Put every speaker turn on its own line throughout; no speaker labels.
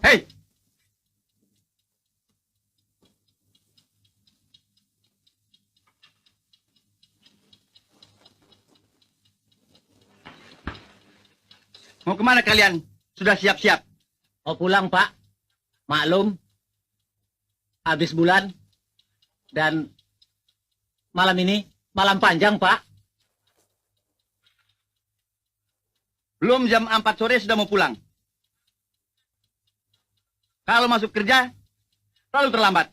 Hei! Mau kemana kalian? Sudah siap-siap?
Mau pulang, Pak. Maklum, habis bulan, dan malam ini malam panjang, Pak.
Belum jam 4 sore sudah mau pulang. Kalau masuk kerja, terlalu terlambat.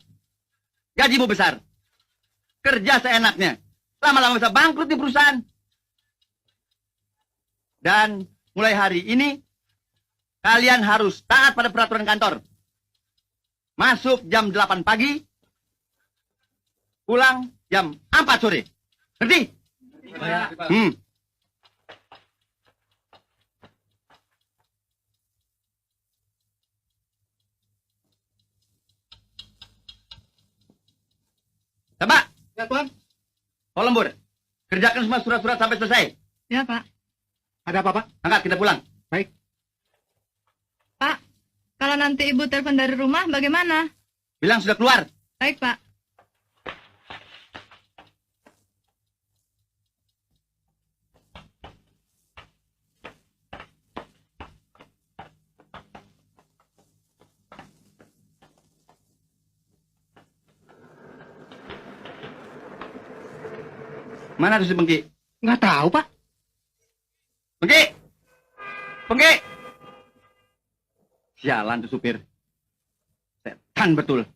Gajimu besar. Kerja seenaknya. Lama-lama bisa bangkrut di perusahaan. Dan mulai hari ini, kalian harus taat pada peraturan kantor. Masuk jam 8 pagi, pulang jam 4 sore. Ngerti? Hmm. Coba.
Ya, Tuan.
Tolong, Bur. Kerjakan semua surat-surat sampai selesai.
Ya, Pak. Ada apa, Pak?
Angkat, kita pulang.
Baik.
Pak, kalau nanti Ibu telepon dari rumah, bagaimana?
Bilang sudah keluar.
Baik, Pak.
Mana tuh si Pengki?
Nggak tahu, Pak.
Pengki! Pengki! Sialan tuh supir. Setan betul.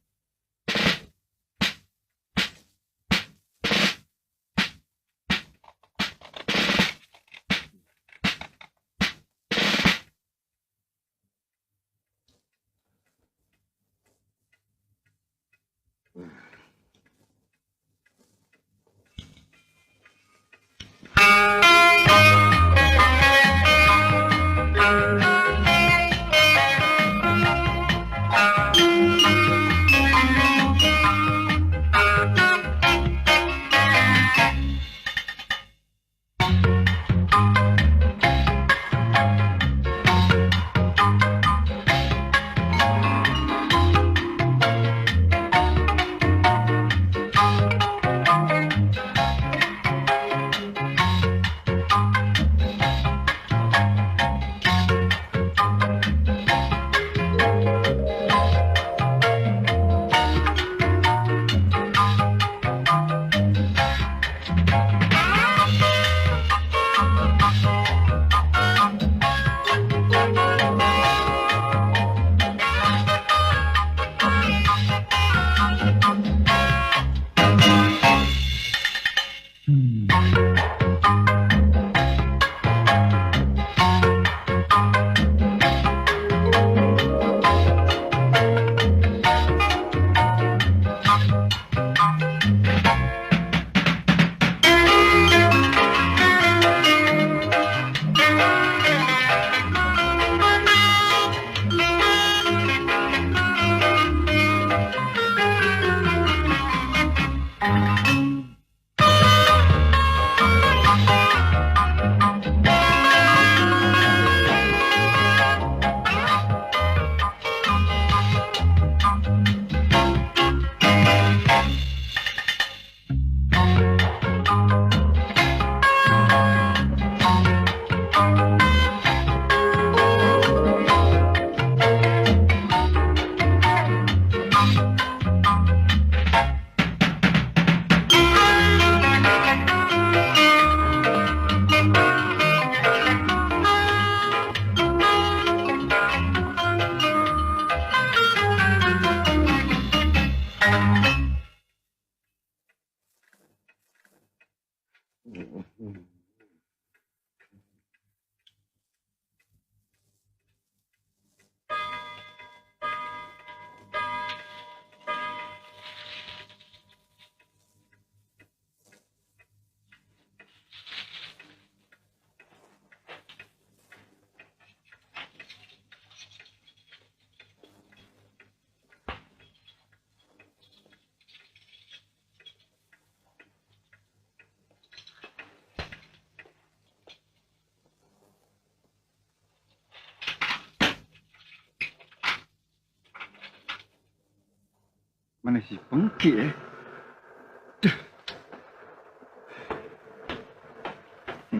Mana si Pengki ya?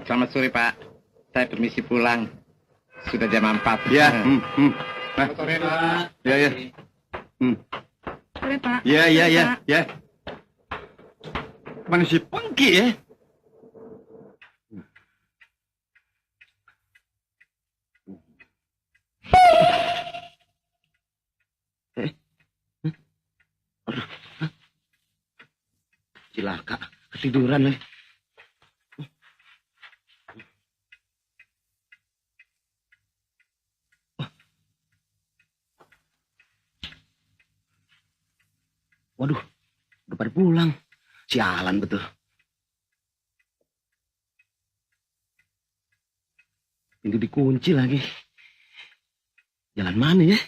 Selamat sore, Pak. Saya permisi pulang. Sudah jam 4.
Ya,
Selamat sore, Pak.
ya, ya.
Sore, Pak.
Ya, ya,
Sore,
ya,
Pak.
ya. Mana si Pengki ya? Cilaka, ketiduran nih. Waduh, udah pada pulang. Sialan betul. Pintu dikunci lagi. Jalan mana ya?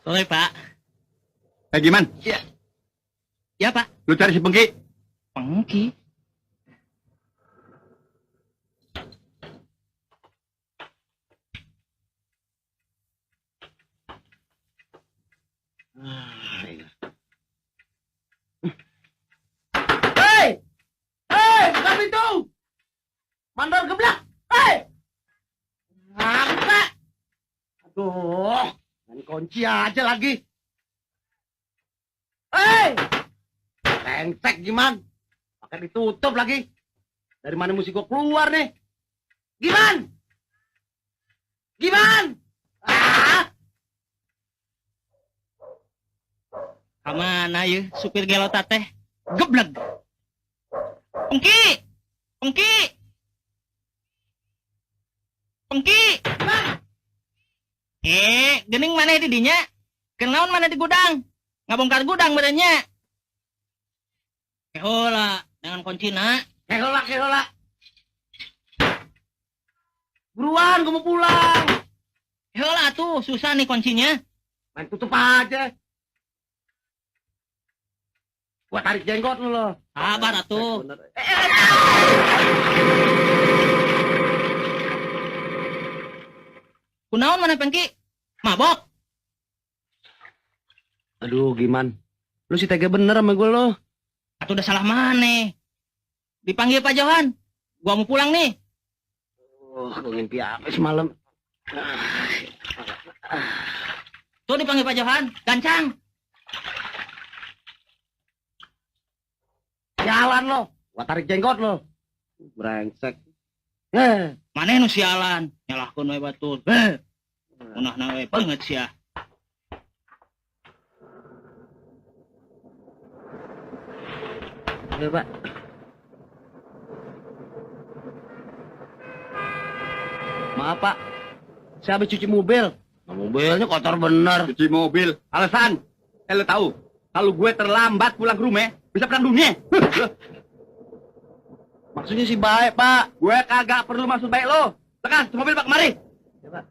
Sore, Pak.
Gimana?
Ya, Pak.
Lu cari si Pengki?
Pengki.
Hei! Hei, buka pintu! Mandor geblak! Hei! Ngapa? Aduh, main kunci aja lagi. Hei! Lengsek gimana? Pakai ditutup lagi. Dari mana mesti gua keluar nih? Gimana? Gimana? Ah!
Kamana ya supir gelota teh? Gebleg. Pengki! Pengki! Pengki! Gening mana di dinya? Kenaon mana di gudang? Ngabongkar gudang badannya. Kehola dengan kuncina.
Kehola, kehola. Buruan, gua mau pulang.
Kehola tuh susah nih kuncinya.
Main tutup aja. Gua tarik jenggot lu loh.
Sabar atuh. Kunaon mana Pengki? Mabok.
Aduh, gimana? Lu sih tega bener sama gue lo.
Atuh udah salah mana? Dipanggil Pak Johan. Gua mau pulang nih.
Gue ngimpi apa semalam?
Tuh dipanggil Pak Johan. Gancang.
Jalan lo. Gua tarik jenggot lo. Brengsek.
Mana nu sialan? Nyalahkeun we batur. Munahna we banget sia.
Ya, Pak. Maaf, Pak. Saya habis cuci mobil. Nah, mobilnya kotor bener. Cuci mobil. Alasan? Lo tahu? Kalau gue terlambat pulang ke rumah, bisa perang dunia. Maksudnya sih baik, Pak. Gue kagak perlu maksud baik lo. Lekas, mobil Pak, kemari. Ya, Pak.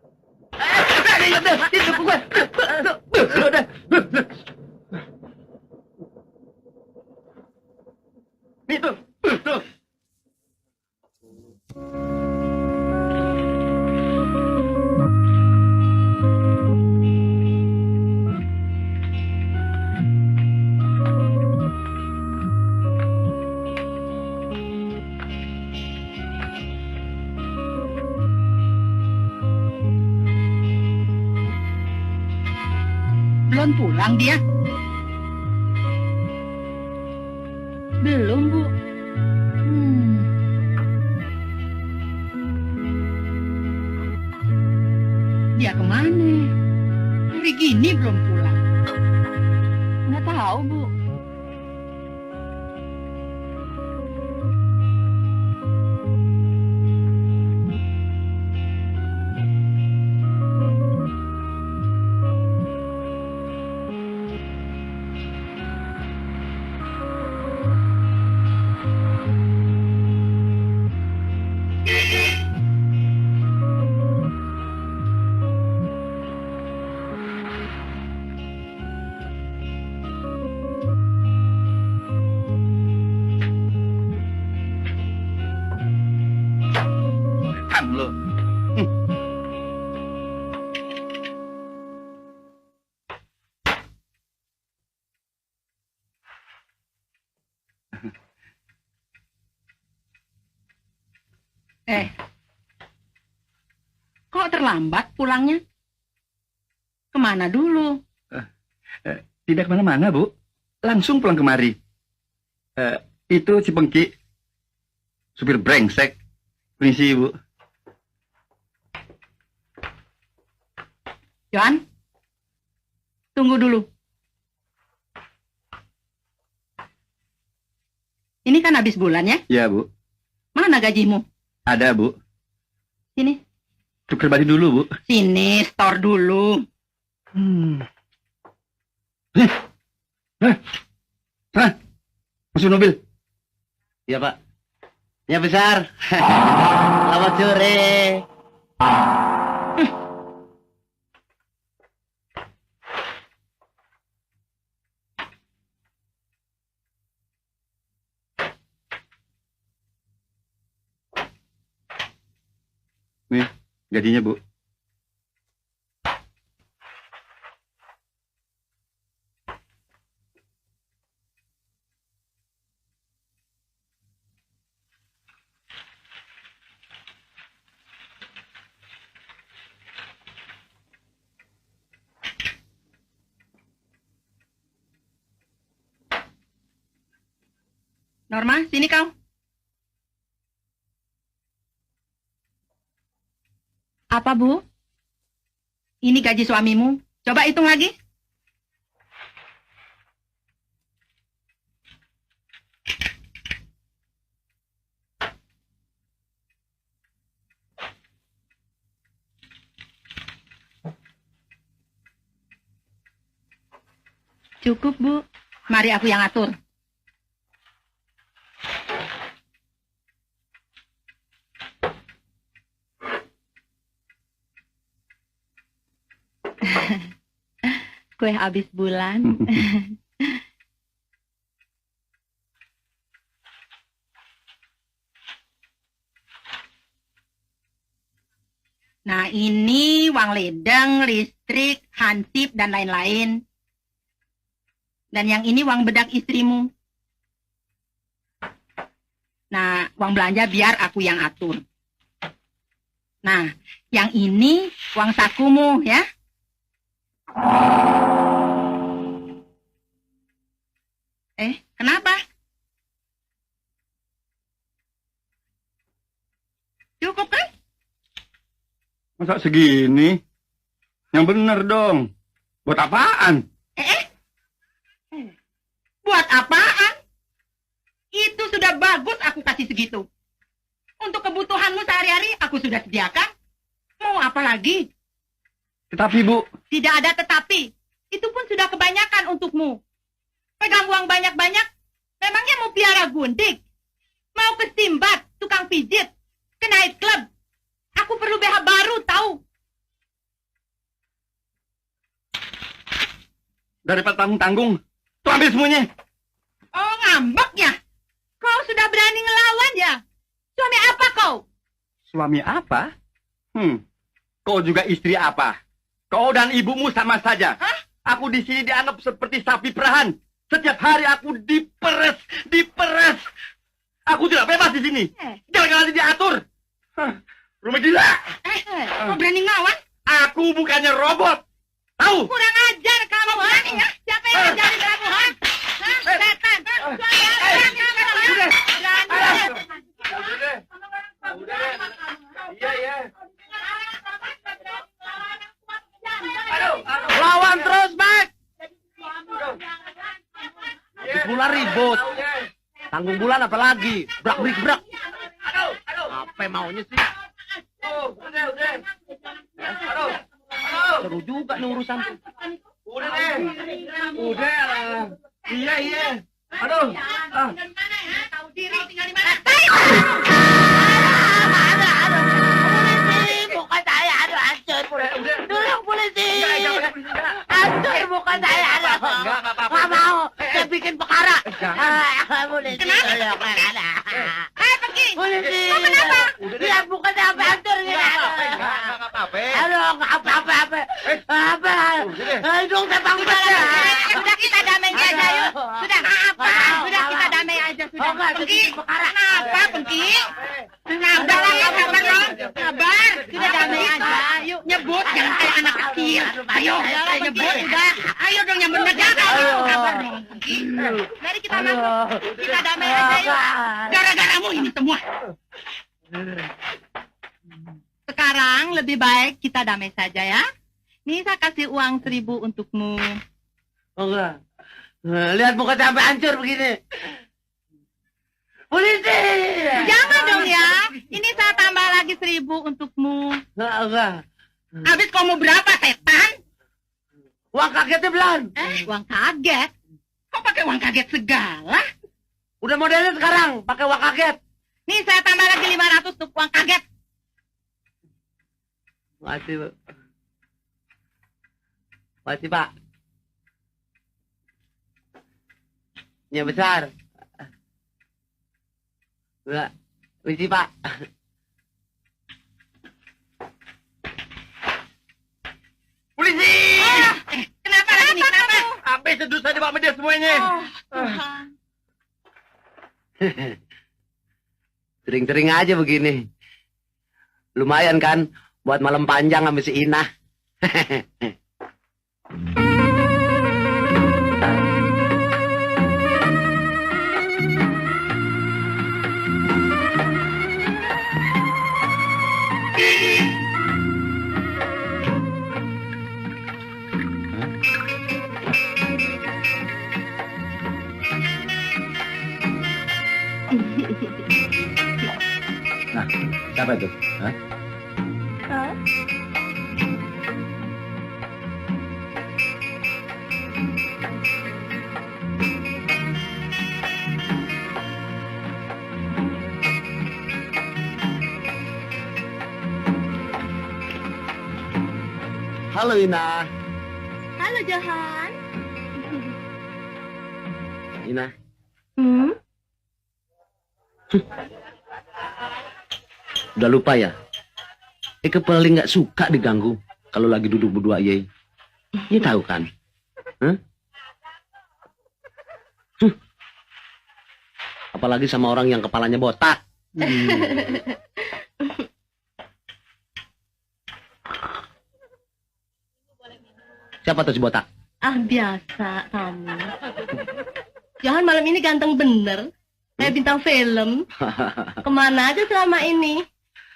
Nih tuh, tuh.
Belum pulang dia?
Belum, Bu.
Dia kemana? Hari gini belum pulang.
Nggak tahu, Bu.
Kok terlambat pulangnya? Kemana dulu?
Tidak kemana-mana, Bu. Langsung pulang kemari. Itu si Pengki. Supir brengsek. Permisi, Bu.
Johan, tunggu dulu. Ini kan habis bulan ya?
Ya, Bu.
Mana gajimu?
Ada, Bu.
Sini.
Tuker baju dulu, Bu.
Sini, store dulu.
Masuk mobil. Iya, Pak. Ya, besar. Selamat sore. Nih, gajinya, Bu.
Norma, sini kau. Apa, Bu? Ini gaji suamimu. Coba hitung lagi. Cukup, Bu. Mari aku yang atur. Kue habis bulan. Nah, ini uang ledeng, listrik, hansip, dan lain-lain. Dan yang ini uang bedak istrimu. Nah, uang belanja biar aku yang atur. Nah, yang ini uang sakumu, ya. Kenapa? Cukup kan?
Masa segini? Yang bener dong. Buat apaan?
Buat apaan? Itu sudah bagus aku kasih segitu. Untuk kebutuhanmu sehari-hari aku sudah sediakan. Mau apa lagi?
Tetapi, Bu.
Tidak ada tetapi. Itu pun sudah kebanyakan untukmu. Pegang uang banyak-banyak. Memangnya mau piara gundik? Mau ke Simbat, tukang pijit? Ke night club? Aku perlu BH baru, tahu?
Daripada tanggung-tanggung, tuh ambil semuanya.
Oh, ngambek ya? Kau sudah berani ngelawan ya? Suami apa kau?
Suami apa? Kau juga istri apa? Kau dan ibumu sama saja.
Hah?
Aku di sini dianggap seperti sapi perahan. Setiap hari aku diperes. Aku tidak bebas di sini. Jangan diatur. Rumah gila.
Kau berani ngelawan?
Aku bukannya robot. Tahu?
Kurang ajar kamu, berani ya? Siapa yang ngajarin kamu, ha? Setan.
Iya. Lawan terus, Mak. Habis bulan ribut. Tanggung bulan apa lagi? Brak. Apa maunya sih? Udah. Seru juga nih urusan. Udah deh. Udah lah. Iya. Aduh.
Tahu diri tinggal di mana?
Polisi, bukan saya, aduh hancur. Tolong polisi. Hancur bukan saya, aduh. Nggak mau, saya bikin perkara. Polisi.
Kenapa? Pergi.
Polisi.
Kau kenapa?
Ya bukan sampai hancur gitu. Aduh, nggak apa-apa. Apa? Hidung saya bangun aja.
Sudah kita damai aja yuk. Sudah kita damai aja sudah. Pergi. Kenapa pergi? Nah, udahlah ya sabar. Sudah damai aja.
Jangan kayak anak kecil. Ayo,
Jangan
nyebut
begitu.
udah. Ayo dong yang bener. Jangan kabar dong.
Mari kita masuk. Kita damai aja yuk.
Gara-garamu ini semua.
Sekarang lebih baik kita damai saja ya. Nih saya kasih uang 1.000 untukmu.
Oh enggak. Lihat muka sampai hancur begini. Polisi!
Jangan dong ya. Ini saya tambah lagi 1.000 untukmu.
Enggak.
Habis kamu berapa, setan?
Uang kagetnya belum.
Uang kaget.
Kok pakai uang kaget segala?
Udah modelnya sekarang, pakai uang kaget.
Nih saya tambah lagi 500 untuk uang kaget.
Makasih, Pak. Makasih, Pak. Yang besar. Enggak. Makasih, Pak.
Polisi!
Kenapa lagi nih? Kenapa?
Habis sedus saja Pak Media semuanya.
Tuhan.
Sering-sering aja begini. Lumayan kan buat malam panjang sama si Ina.
Siapa itu? Hah?
Halo Ina.
Halo Johan.
Ina. Udah lupa ya? Eke paling nggak suka diganggu kalau lagi duduk berdua ye. Ye tahu kan? Hah? Apalagi sama orang yang kepalanya botak. Siapa tuh si botak?
Ah, biasa kamu. Johan malam ini ganteng bener. Kayak bintang film. Kemana aja selama ini?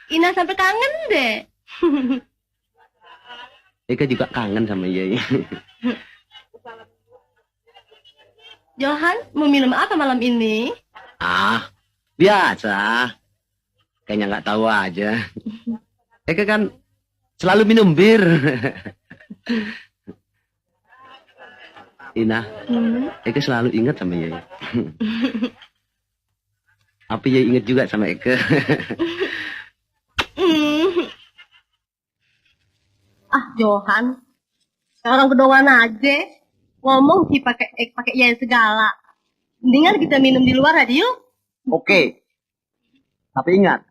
Ina sampai kangen deh.
Eka juga kangen sama ye.
Johan, mau minum apa malam ini?
Ah, biasa. Kayaknya nggak tahu aja. Eka kan selalu minum bir. Ina, Eka selalu ingat sama Yai. Apa Yai ingat juga sama Eka?
Ah, Johan. Orang kedongan aja. Ngomong sih pakai ya segala. Mendingan kita minum di luar aja yuk.
Oke. Tapi ingat.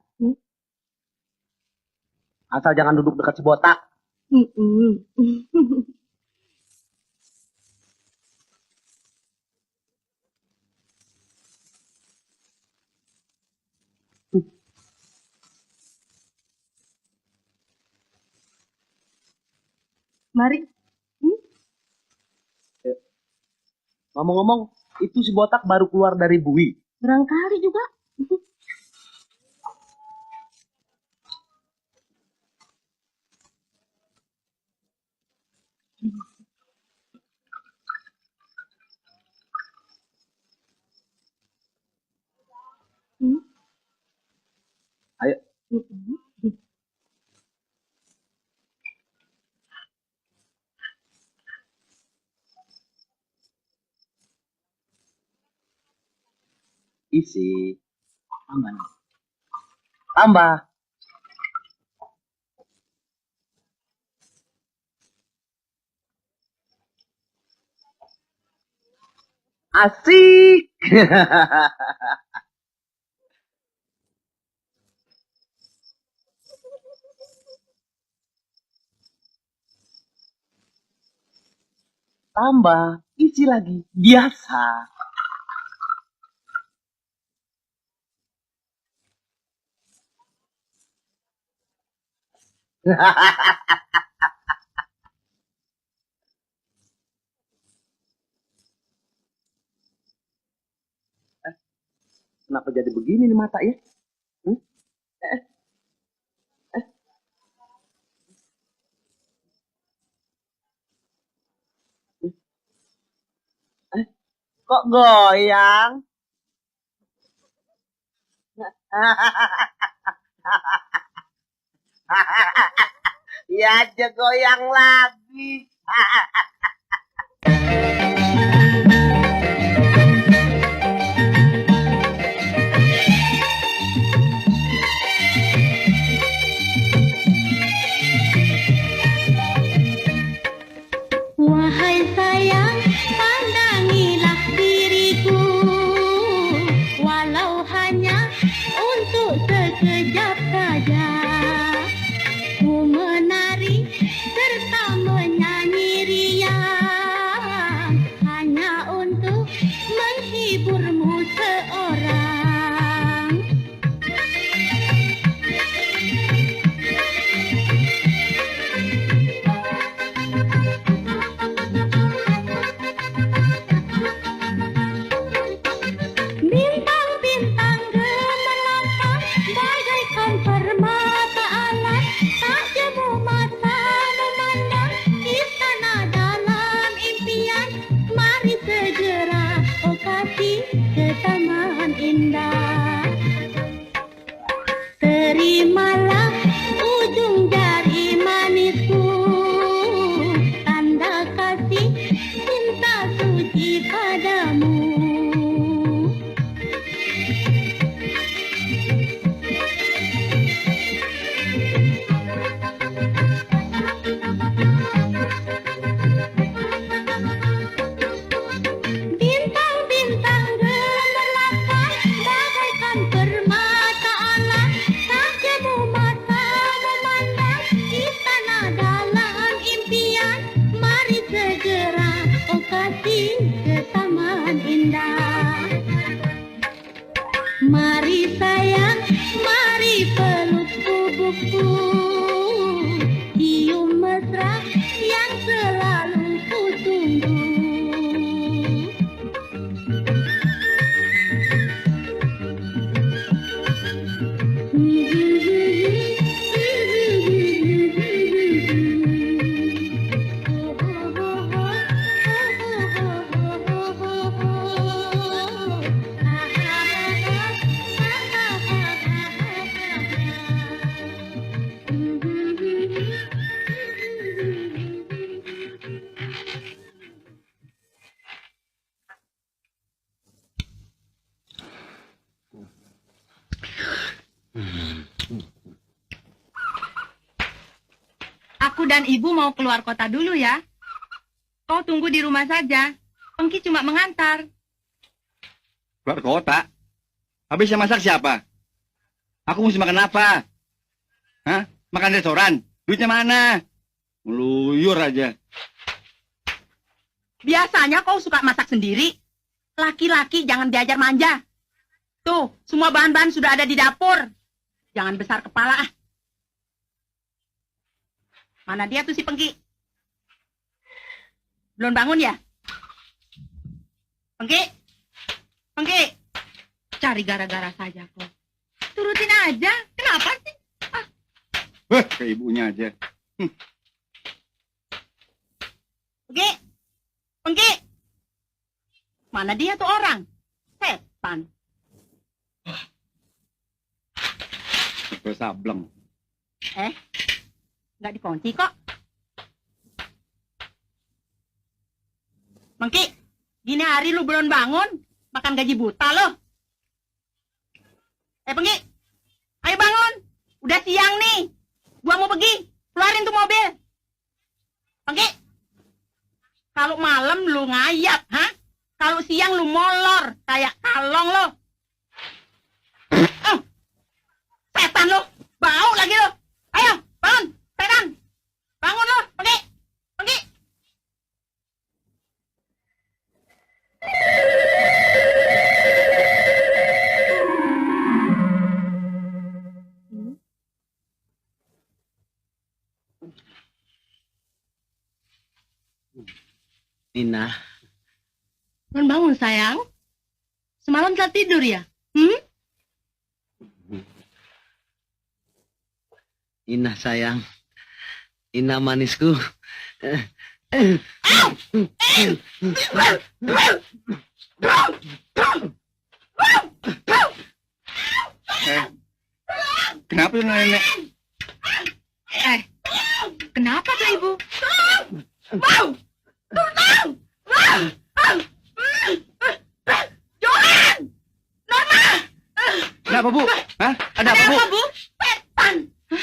Asal jangan duduk dekat si botak.
Mari.
Ngomong-ngomong, itu si botak baru keluar dari bui.
Barangkali juga.
Ayo. Isi. Tambah. Tambah. Asik. Tambah. Isi lagi. Biasa.
jadi begini nih mata ya? Hmm?
Kok goyang? Ya aja goyang lagi.
Wahai sayang, pandangilah diriku, walau hanya untuk sekejap saja. Ku menari serta menyanyi riang, hanya untuk menghiburmu seorang. Bintang-bintang gemerlapang bagaikan permata alam, tak jemu mata memandang istana dalam impian. Mari segera, oh kasih, ke taman indah. Terimalah ujung jari manisku, tanda kasih cinta suci padamu. Bintang-bintang gemerlapang bagaikan permata alam, tak jemu mata memandang istana dalam impian. Mari segera, oh kasih, ke taman indah. Mari sayang, mari peluk tubuhku, cium mesra yang selalu ku tunggu.
Aku dan ibu mau keluar kota dulu ya. Kau tunggu di rumah saja. Pengki cuma mengantar.
Keluar kota? Habis yang masak siapa? Aku mesti makan apa? Hah? Makan restoran? Duitnya mana? Meluyur aja.
Biasanya kau suka masak sendiri. Laki-laki jangan diajar manja. Tuh, semua bahan-bahan sudah ada di dapur. Jangan besar kepala ah. Mana dia tuh si Pengki? Belum bangun ya? Pengki? Pengki? Cari gara-gara saja kok. Turutin aja. Kenapa sih?
Ke ibunya aja.
Pengki? Pengki? Mana dia tuh orang? Setan.
Ke sableng.
Nggak dikunci kok. Mengki, gini hari lu belum bangun, makan gaji buta lo. Pengki, ayo bangun. Udah siang nih. Gua mau pergi. Keluarin tuh mobil. Pengki, kalau malam lu ngayap, ha? Kalau siang lu molor, kayak kalong lo. Setan lo, bau lagi lo. Ayo, bangun. Setan, bangun lo, pergi, pergi.
Nina.
Belum bangun sayang? Semalam telat tidur ya?
Inah sayang. Inah manisku.
Kenapa tuh nenek?
Kenapa tuh ibu?
Ada apa, Bu? Hah? Ada apa, Bu?
Bu? Setan.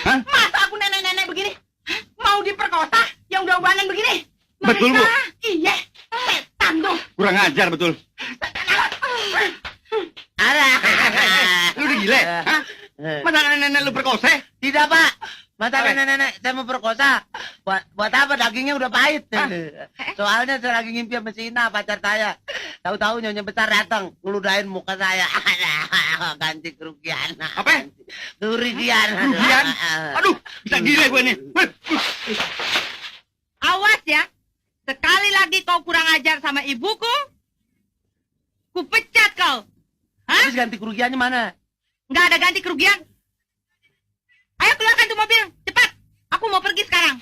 Hah?
Masa aku nenek-nenek begini? Mau diperkosa yang udah-udahan begini?
Betul, Bu.
Iya, setan tuh.
Kurang ajar betul. Lu udah gile? Hah? Masa nenek lu perkosa?
Tidak, Pak. Masa nenek-nenek saya mau perkosa. Buat apa? Dagingnya udah pahit. Soalnya saya lagi ngimpi sama si Ina, pacar saya. Tahu-tahu nyonya besar datang, ngeludahin muka saya. Ganti kerugian.
Apa?
Kerugian.
Kerugian? Aduh, bisa gile gue nih.
Awas ya. Sekali lagi kau kurang ajar sama ibuku, ku pecat kau. Hah?
Terus ganti kerugiannya mana?
Nggak ada ganti kerugian. Ayo keluarkan tuh mobil, cepat. Aku mau pergi sekarang.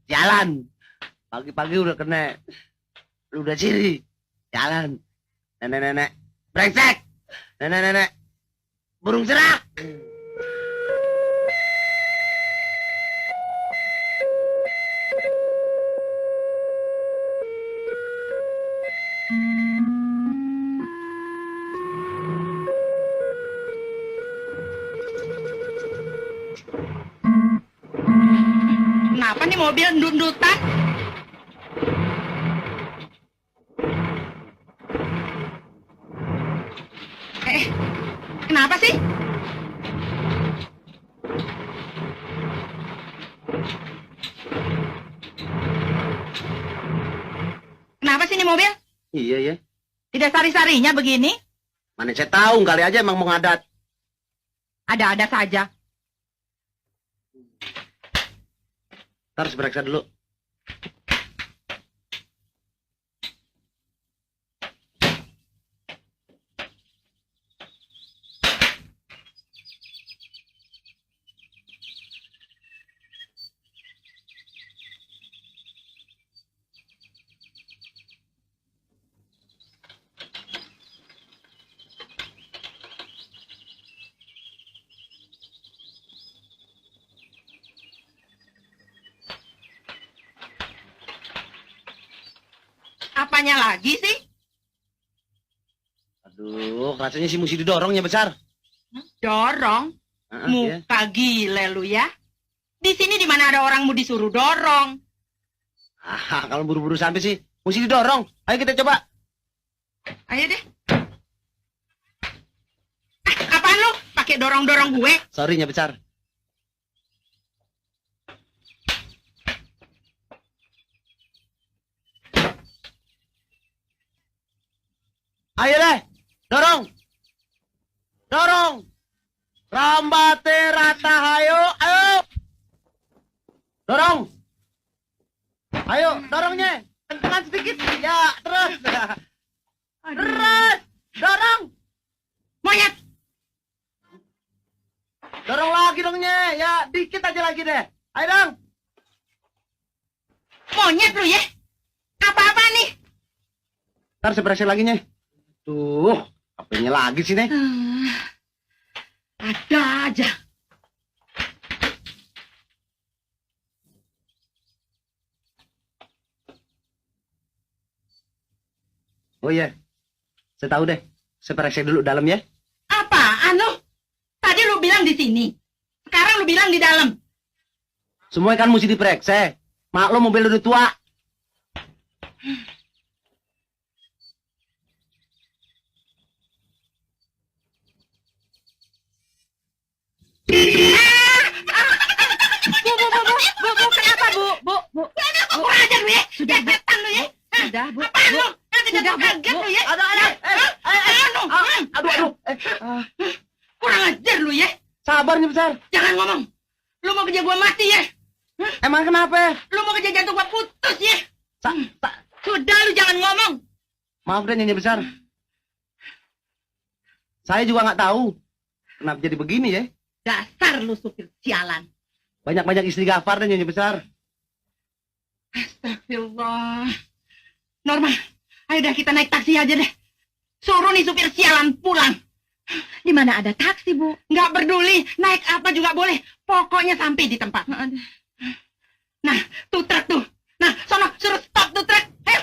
Jalan. Pagi-pagi udah kena. Lu udah ciri. Jalan. Nenek-nenek. Brengsek. Nenek-nenek. Burung serak.
Kenapa nih mobil ndut-ndutan? Kenapa sih? Kenapa sih ini mobil?
Iya ya.
Tidak sari-sarinya begini?
Mana saya tahu, kali aja emang mau ngadat.
Ada-ada saja.
Harus periksa dulu.
Apanya lagi sih?
Aduh, rasanya sih mesti didorongnya besar.
Dorong?
Iya.
Muka gile lu ya. Di sini di mana ada orang mau disuruh dorong.
Kalau buru-buru sampai sih, mesti didorong. Ayo kita coba.
Ayo deh. Apaan lu? Pakai dorong-dorong gue?
Sorry-nya besar. Ayo deh, dorong. Dorong. Rambate rata hayo, ayo. Dorong. Ayo, dorongnya. Kencengan sedikit. Ya, terus. Terus. Dorong.
Monyet!
Dorong lagi dongnya. Ya, dikit aja lagi deh. Ayo dong.
Monyet lu ya? Apa-apa nih?
Ntar saya berhasil lagi, Nyeh. Tuh, HP-nya lagi sih, Nek.
Ada aja.
Oh iya, saya tahu deh. Saya periksa dulu dalam ya.
Apaan lu? Tadi lu bilang di sini. Sekarang lu bilang di dalam.
Semua kan mesti diperiksa. Mak lo mobil udah tua.
Bu, kenapa, Bu? Kenapa kurang ajar lu ya? Sudah, setan lu ya? Sudah, Bu. Apaan lu? Nanti jatuh kaget lu ya?
Aduh.
Kurang ajar lu ya?
Sabarnya besar.
Jangan ngomong. Lu mau kerja gua mati ya?
Emang kenapa?
Lu mau kerja jantung gua putus ya?
Sa
Sudah, lu jangan ngomong.
Maaf deh, Nyonya besar. Saya juga nggak tahu kenapa jadi begini ya.
Dasar lu supir sialan.
Banyak-banyak istighfar deh Nyonya Besar.
Astagfirullah. Norma, ayo dah kita naik taksi aja deh. Suruh nih supir sialan pulang.
Di mana ada taksi, Bu?
Nggak peduli, naik apa juga boleh. Pokoknya sampai di tempat. Nah, tuh truk tuh. Nah, sono suruh stop tuh truk. Ayo.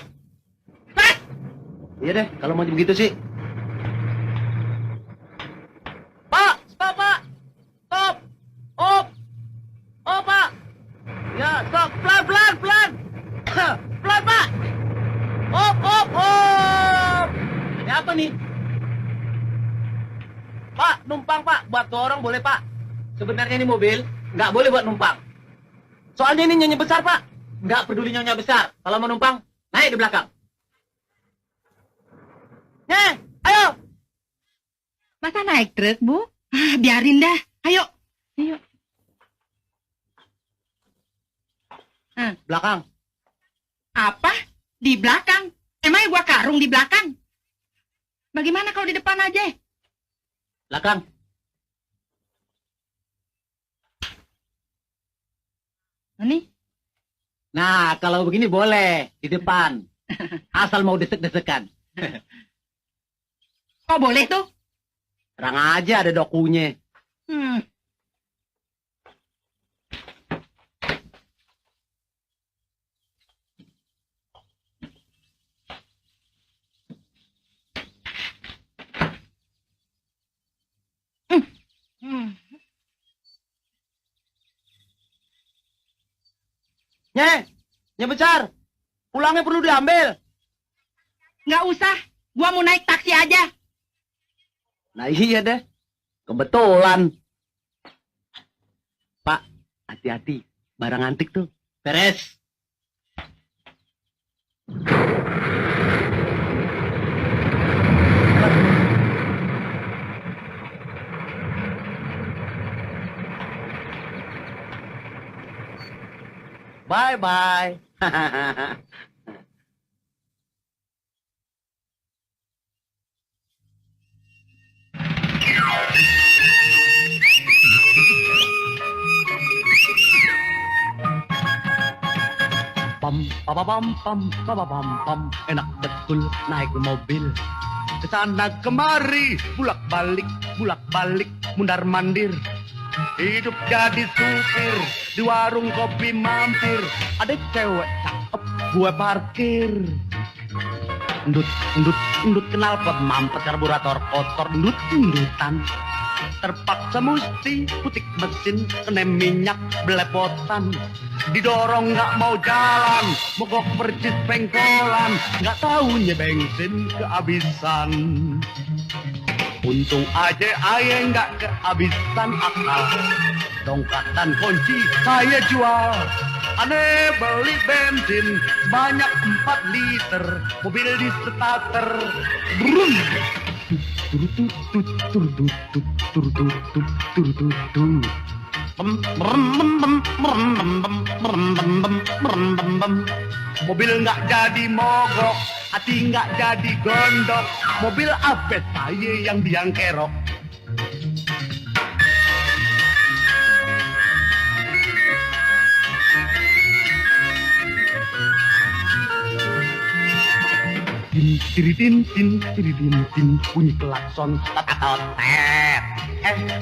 Mas.
Iya deh, kalau mau begitu sih. Pak, stop Pak. Stop. Op. Oh Pak. Ya, stop. Pelan, pelan, pelan. Pelan Pak. Op. Ini apa nih? Pak, numpang Pak. Buat dorong boleh Pak. Sebenarnya ini mobil nggak boleh buat numpang. Soalnya ini Nyonya Besar Pak. Nggak peduli Nyonya Besar. Kalau mau numpang, naik di belakang. Ayo.
Masa naik truk, Bu? Biarin dah. Ayo. Ayo.
Belakang.
Apa? Di belakang? Emangnya gua karung di belakang? Bagaimana kalau di depan aja?
Belakang.
Ini?
Nah, kalau begini boleh. Di depan. Asal mau desek-desekan.
Oh, boleh tuh?
Terang aja ada dokunya. Nyonya Besar. Pulangnya perlu diambil.
Nggak usah. Gua mau naik taksi aja.
Nah iya deh. Kebetulan. Pak, hati-hati. Barang antik tuh. Beres. Bye-bye. Pam, enak betul naik mobil. Kesana kemari, bulak-balik, mundar-mandir. Hidup jadi supir, di warung kopi mampir. Ada cewek cakep, gue parkir. Endut knalpot, mampet karburator kotor, endutan. Terpaksa mesti putik mesin, kena minyak belepotan. Didorong nggak mau jalan, mogok percis pengkolan. Nggak taunya bensin kehabisan. Untung aja ayah nggak kehabisan akal. Dongkrak dan kunci saya jual. Aneh beli bensin banyak 4 liter, mobil di starter. Brum. Mobil nggak jadi mogok, hati nggak jadi gondok. Mobil apa saya yang biang kerok. Tin, bunyi klakson, tatat.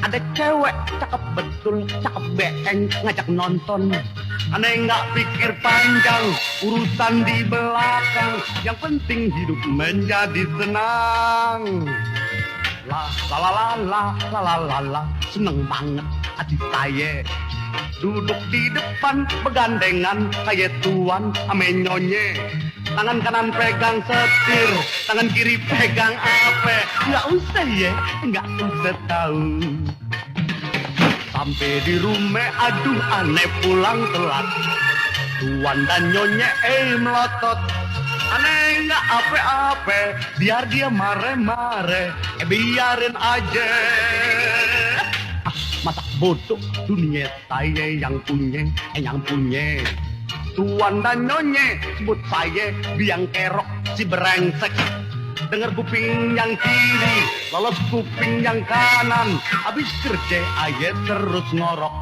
Ada cewek cakep betul, cakep beeng, ngajak nonton. Aneh nggak pikir panjang, urusan di belakang. Yang penting hidup menjadi senang. La seneng banget hati saya. Duduk di depan begandengan kayak tuan ame nyonye. Tangan kanan pegang setir, tangan kiri pegang ape. Nggak usah ya, nggak usah tahu. Sampai di rumah, aduh aneh pulang telat. Tuan dan nyonya melotot. Aneh nggak ape-ape, biar dia mare-mare. Biarin aja. Masa bodoh dunia saya yang punya. Tuan dan nyonya sebut saya biang kerok si brengsek.
dengar kuping yang kiri, lolos kuping yang kanan, habis kerja aja terus ngorok.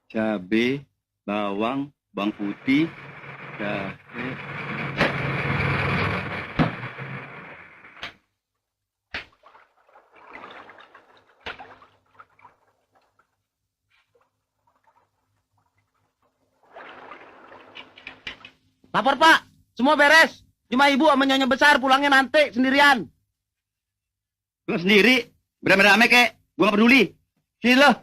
Cabe, bawang, bawang putih, jahe.
Lapor, Pak. Semua beres. Cuma ibu sama nyonya besar pulangnya nanti sendirian.
Lu sendiri, berame-rame kek, gua gak peduli. Sini lo.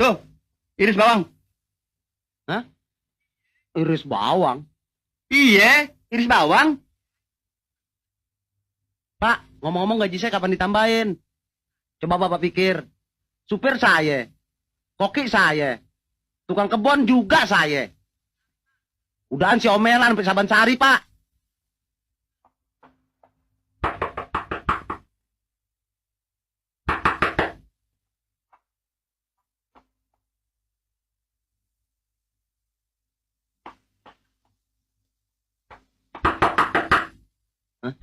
Tuh, iris bawang.
Hah? Iris bawang?
Iya, iris bawang.
Pak, ngomong-ngomong gaji saya kapan ditambahin? Coba Bapak pikir. Supir saya. Koki saya. Tukang kebon juga saya. Udahan si omelan sampai Saban Sari, Pak. Hah?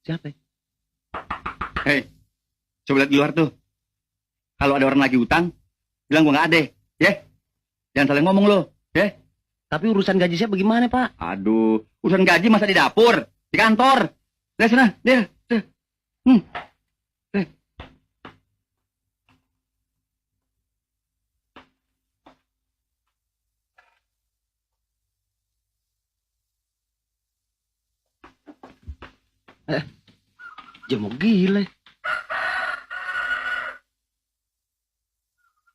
Siapa?
Hei, coba lihat di luar tuh. Kalau ada orang lagi utang, bilang gua nggak ada, ya? Jangan saling ngomong lo, ya?
Tapi urusan gaji saya bagaimana, Pak?
Aduh, urusan gaji masa di dapur, di kantor. Lihat sana, dia.
Dia mau gila.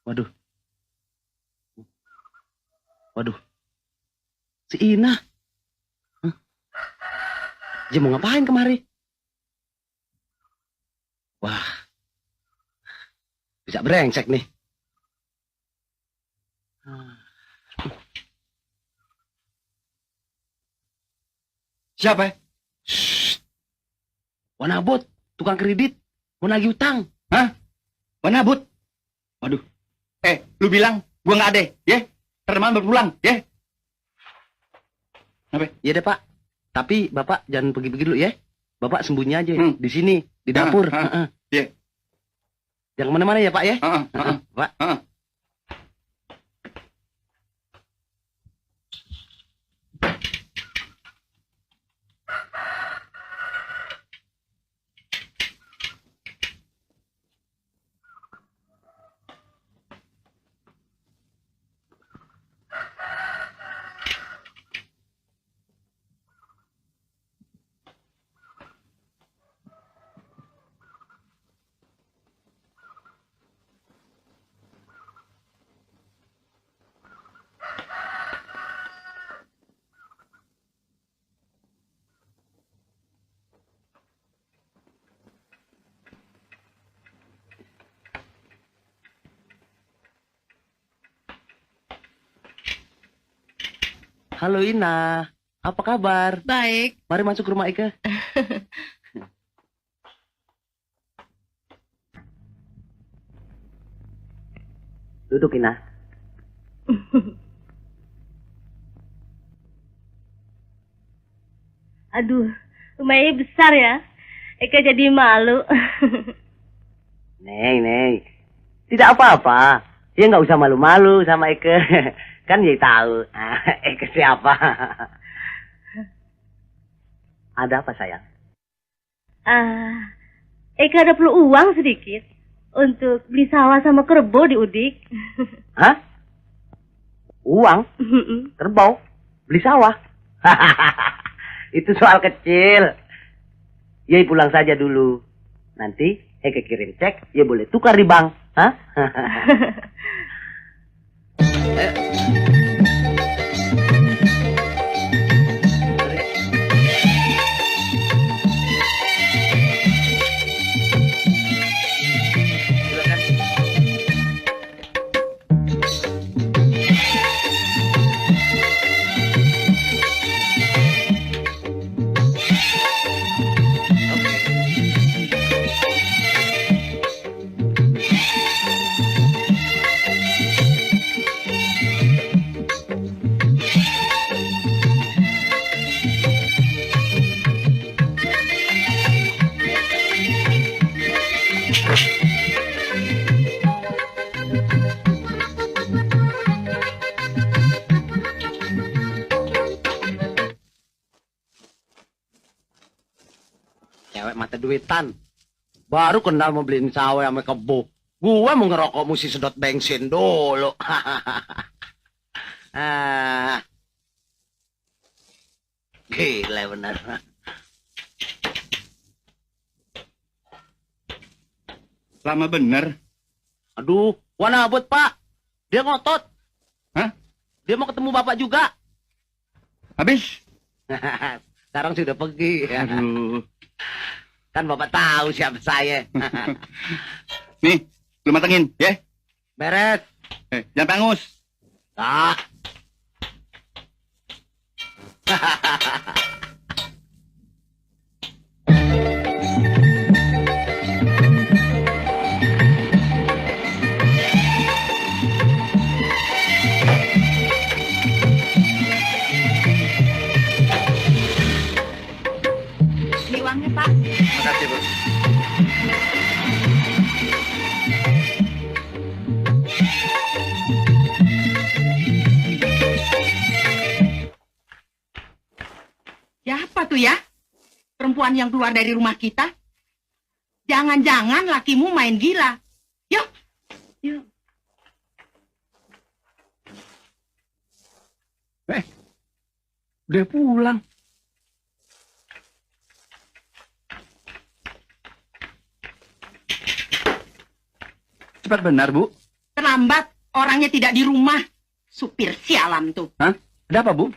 Waduh. Waduh. Si Ina. Hah? Dia mau ngapain kemari? Wah. Bisa brengsek nih.
Siapa?
Wanabot, tukang kredit, mau nagih utang.
Hah? Wanabut? Waduh. Lu bilang gua nggak ada, ya? Termalam baru pulang, ya? Apa?
Iya deh, Pak. Tapi Bapak jangan pergi-pergi dulu ya. Bapak sembunyi aja di sini, di dapur.
Iya.
Jangan kemana-mana ya, Pak ya. Pak. Halo Ina, apa kabar?
Baik.
Mari masuk ke rumah Ike. Duduk Ina.
Aduh, rumahnya besar ya. Eka jadi malu.
Neng. Tidak apa-apa. Dia nggak usah malu-malu sama Ike. Kan dia tahu. Ike siapa? Ada apa sayang?
Eka ada perlu uang sedikit untuk beli sawah sama kerbau di Udik.
Hah? Uang? Kerbau? Beli sawah? Itu soal kecil. Yai pulang saja dulu. Nanti Eke kirim cek, ya boleh tukar di bank. Hah? Cewek mata duitan. Baru kenal mau beliin sawe sama kebo. Gue mau ngerokok mesti sedot bensin dulu. Gila bener.
Lama bener.
Aduh, Wana abot pak. Dia ngotot.
Hah?
Dia mau ketemu bapak juga.
Habis?
Sekarang sudah pergi.
Aduh.
Kan bapak tahu siapa saya.
Nih, lu matengin, ya?
Beres.
Jangan pangus.
Ah.
Ini uangnya, Pak.
Makasih, Bu.
Siapa tuh ya? Perempuan yang keluar dari rumah kita? Jangan-jangan lakimu main gila. Yuk, yuk.
Udah pulang. Cepat benar, Bu.
Terlambat, orangnya tidak di rumah. Supir sialan tuh.
Hah? Ada apa, Bu?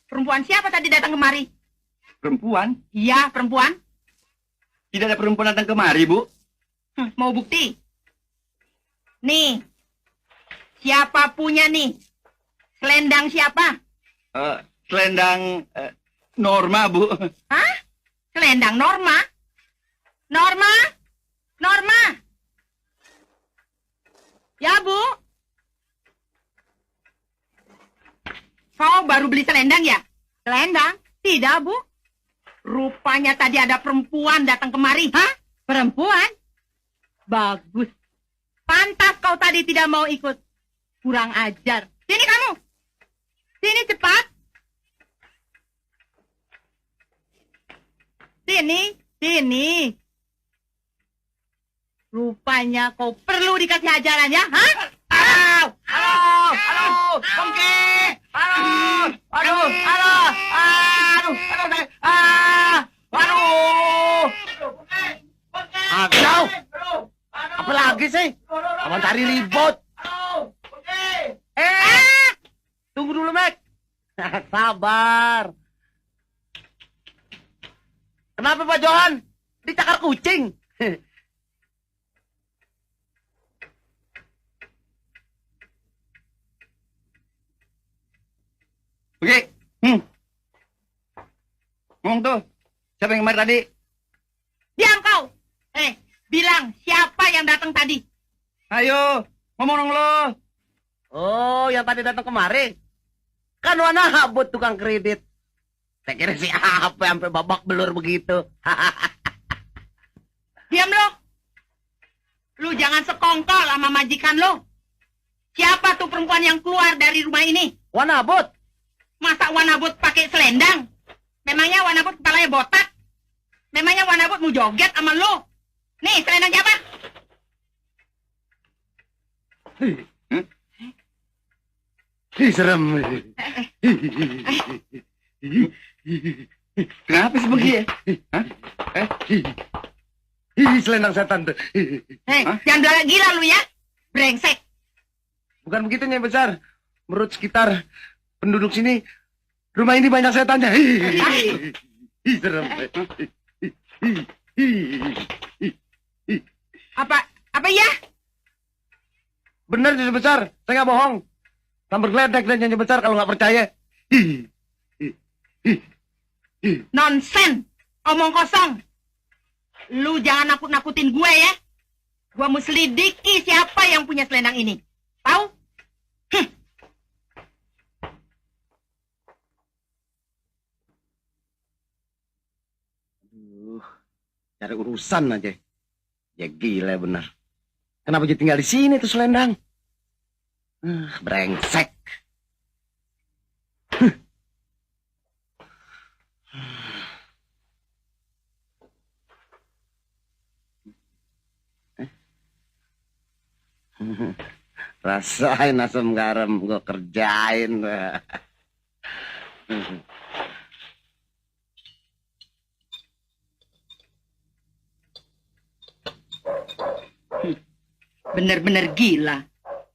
Perempuan siapa tadi datang kemari?
Perempuan?
Iya, perempuan.
Tidak ada perempuan datang kemari, Bu.
Mau bukti? Nih. Siapa punya nih? Selendang siapa?
Selendang Norma, Bu.
Hah? Selendang Norma? Norma? Norma? Ya, Bu? Kau baru beli selendang ya? Selendang? Tidak, Bu. Rupanya tadi ada perempuan datang kemari. Hah? Perempuan? Bagus. Pantas kau tadi tidak mau ikut. Kurang ajar. Sini kamu. Sini cepat. Sini, sini. Rupanya kau perlu dikasih ajaran ya, hah?
Halo, halo, halo, Bangke. Halo, aduh, halo, aduh, aduh. Kau, apa lagi sih? Abang cari ribut. Tunggu dulu, Mek. Sabar. Kenapa Pak Johan? Dicakar kucing.
Oke. Ngomong tuh. Siapa yang kemarin tadi?
Diam kau. Bilang siapa yang datang tadi?
Ayo, ngomong dong lo.
Oh, yang tadi datang kemari. Kan Wana habut tukang kredit. Saya kira siapa sampai babak belur begitu.
Diam lo. Lu jangan sekongkol sama majikan lo. Siapa tuh perempuan yang keluar dari rumah ini?
Wana habut.
Masa Wanabut pakai selendang? Memangnya Wanabut kepalanya botak? Memangnya Wanabut mau joget sama lo? Nih, selendang siapa?
Ih, serem.
Kenapa sih begitu? Hah?
Ih, selendang setan tuh.
Jangan galak gila lu ya. Brengsek.
Bukan begitu, Nyai Besar. Menurut sekitar penduduk sini, rumah ini banyak setannya. Ih, serem.
Apa ya?
Bener, Nyai Besar. Saya nggak bohong. Sambar geledek dan Nyai Besar kalau nggak percaya.
Nonsen, omong kosong. Lu jangan nakut-nakutin gue ya. Gue mau selidiki siapa yang punya selendang ini. Tahu?
Cari urusan aja. Ya gila benar. Kenapa jadi tinggal di sini tuh selendang? Brengsek. Rasain asam garam gue kerjain.
Bener-bener gila.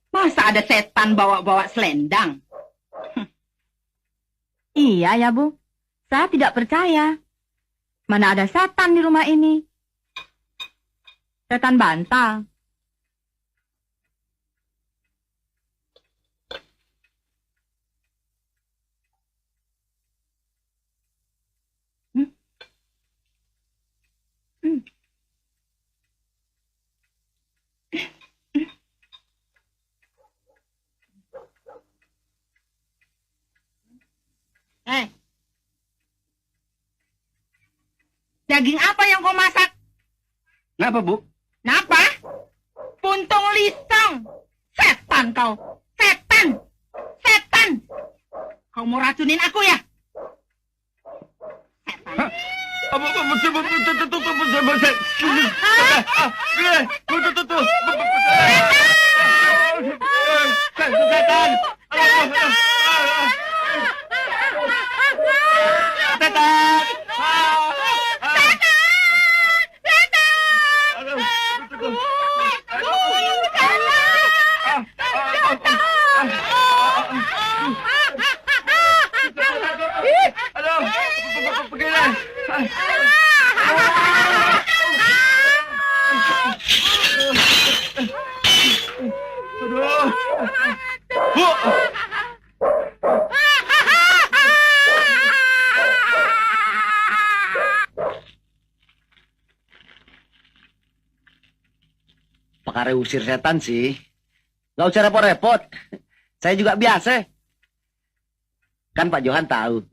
Masa ada setan bawa-bawa selendang?
Iya ya, Bu. Saya tidak percaya. Mana ada setan di rumah ini? Setan bantal.
Daging apa yang kau masak?
Kenapa, Bu?
Napa? Puntung lisong. Setan kau. Setan. Setan. Kau mau racunin aku ya? Setan.
Pakare usir setan sih. Nggak usah repot-repot. Saya juga biasa. Kan Pak Johan tahu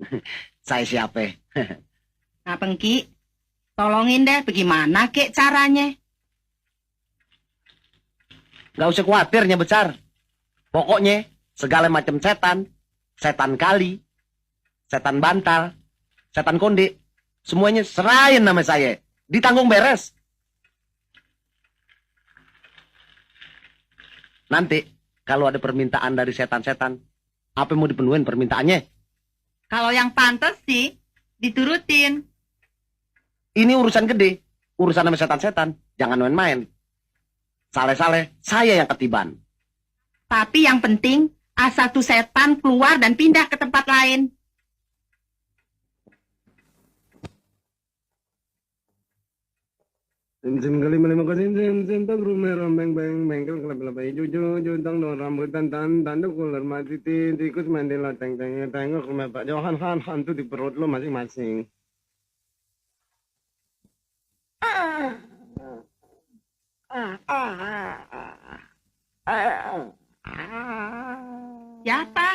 saya siapa.
Nah, Pengki, tolongin deh bagaimana kek caranya.
Nggak usah khawatirnya besar. Pokoknya segala macam setan, setan kali, setan bantal, setan konde, semuanya serahin nama saya. Ditanggung beres. Nanti kalau ada permintaan dari setan-setan, apa yang mau dipenuhin permintaannya?
Kalau yang pantas sih, diturutin.
Ini urusan gede, urusan sama setan-setan, jangan main-main. Saleh-saleh, saya yang ketiban.
Tapi yang penting, asal tuh setan keluar dan pindah ke tempat lain.
Sim kali melima kali sim tak rumah rombeng beng bengkel kelap kelap hijau juntang dong rambutan tanduk ular mati tikus mandi lo tengok rumah Pak Johan han tuh di perut lo masing-masing.
Siapa?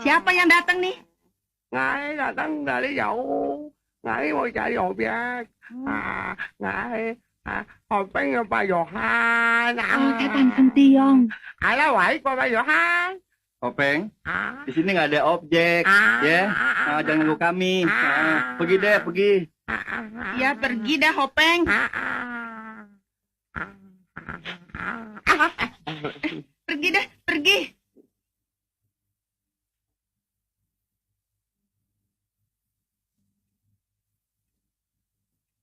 Siapa yang datang nih?
Ngài datang dari jauh. Ngài mau cari obyek. Ngài hopeng Pak Johan.
Setan Sentiong.
Ada baik Pak Johan.
Openg, di sini nggak ada objek, ya. Jangan ganggu kami. Pergi deh, pergi.
Ya pergi dah Hopeng. Pergi dah, pergi.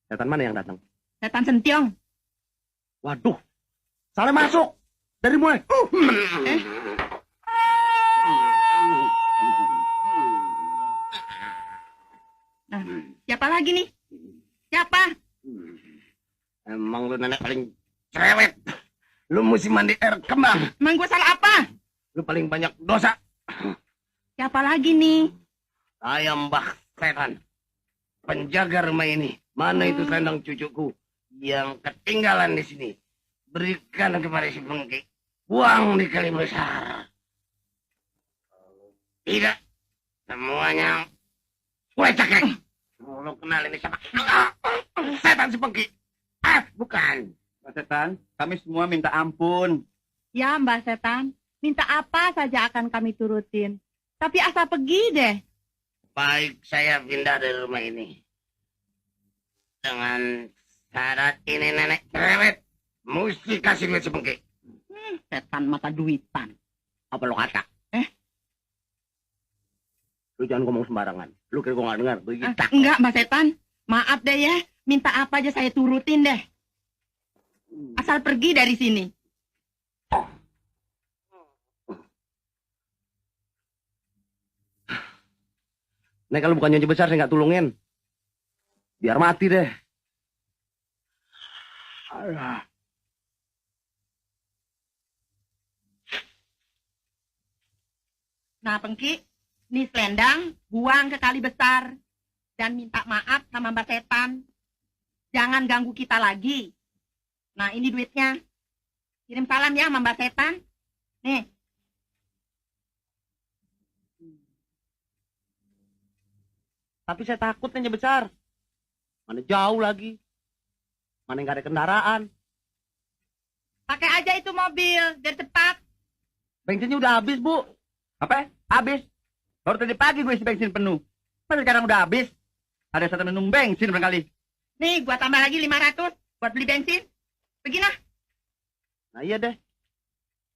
Setan mana yang datang?
Setan Sentiong.
Waduh, salah masuk. Dari mulai.
Nah, siapa lagi nih? Siapa?
Emang lu nenek paling cerewet. Lu mesti mandi air kembang.
Emang gue salah apa?
Lu paling banyak dosa.
Siapa lagi nih?
Saya Mbah
Setan, penjaga rumah ini, mana itu selendang cucuku yang ketinggalan di sini? Berikan kepada si Pengki. Buang di kali besar. Tidak, semuanya gue cekek. Lo kenal ini siapa? Setan si Pengki. Bukan.
Pak Setan, kami semua minta ampun.
Ya, Mbak Setan. Minta apa saja akan kami turutin. Tapi asal pergi deh.
Baik, saya pindah dari rumah ini. Dengan syarat ini nenek cerewet. Mesti kasih duit si Pengki.
Setan mata duitan.
Apa lo kata? Lu jangan ngomong sembarangan. Lu kira gua nggak dengar.
Enggak, Mbak Setan. Maaf deh ya. Minta apa aja saya turutin deh. Asal pergi dari sini.
Nek kalau bukan nyonya besar saya nggak tulungin. Biar mati deh. Alah.
Nah, Pengki, nih selendang, buang ke kali besar. Dan minta maaf sama Mbak Setan. Jangan ganggu kita lagi. Nah, ini duitnya. Kirim salam ya sama Mbak Setan. Nih.
Tapi saya takut nyonya besar. Mana jauh lagi. Mana nggak ada kendaraan.
Pakai aja itu mobil, biar cepat.
Bensinnya udah habis, Bu.
Apa? Habis? Baru tadi pagi gue isi bensin penuh. Masa sekarang udah habis? Ada setan minum bensin barangkali.
Nih, gua tambah lagi 500 buat beli bensin. Pergi nah.
Nah iya deh.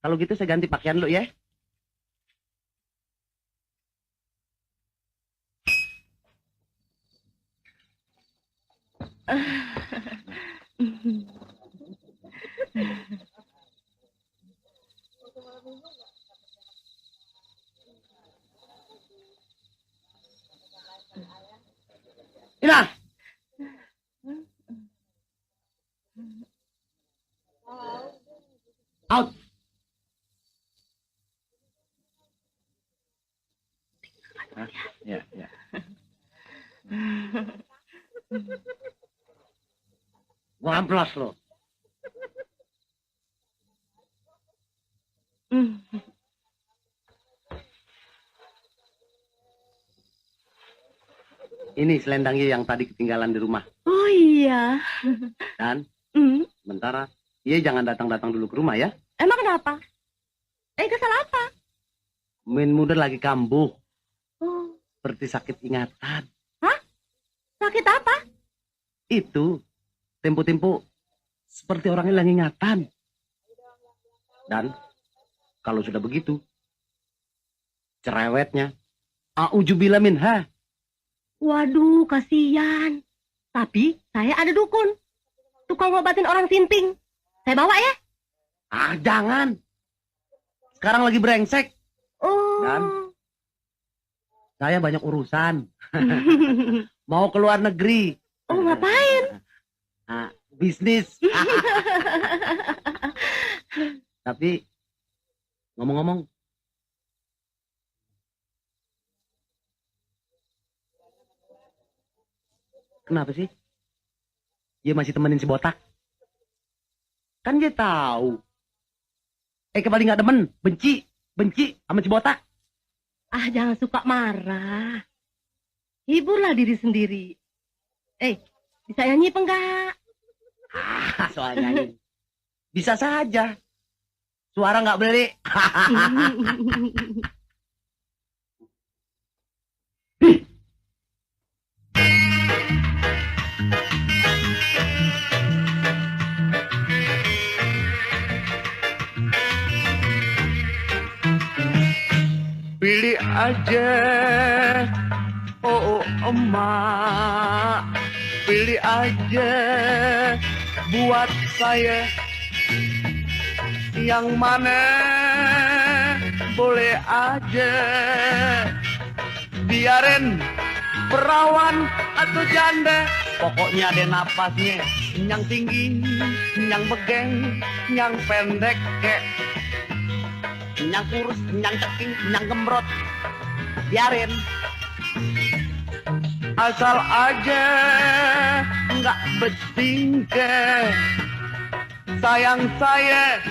Kalau gitu saya ganti pakaian lu ya. Ina. Out.
Ya, ya.
Gua amplas lo. Ini selendangnya yang tadi ketinggalan di rumah.
Oh iya.
Dan
Hmm.
sementara, iya jangan datang-datang dulu ke rumah ya.
Emang kenapa? Kesal apa?
Min muda lagi kambuh,
Oh,
seperti sakit ingatan.
sakit apa?
Itu, tempo-tempo seperti orang hilang ingatan. Dan kalau sudah begitu, cerewetnya, a'udzubillah minha.
Waduh, kasihan. Tapi saya ada dukun. Tukang ngobatin orang sinting. Saya bawa ya?
Jangan. Sekarang lagi brengsek.
Oh.
Dan saya banyak urusan. Mau ke luar negeri.
Oh, ngapain?
Bisnis. Tapi ngomong-ngomong, kenapa sih? Dia masih temenin si botak. Kan dia tahu. Kembali nggak demen, benci sama si botak.
Jangan suka marah. Hiburlah diri sendiri. Bisa nyanyi apa enggak?
Soalnya ini bisa saja. Suara nggak beli.
Pilih aja, oh emak. Pilih aja buat saya. Yang mana boleh aja. Biarin perawan atau janda.
Pokoknya ada napasnya.
Yang tinggi, yang begeng, yang pendek kek.
Yang kurus, yang ceking, yang gembrot. Biarin.
Asal aja nggak bertingkah. Sayang saya,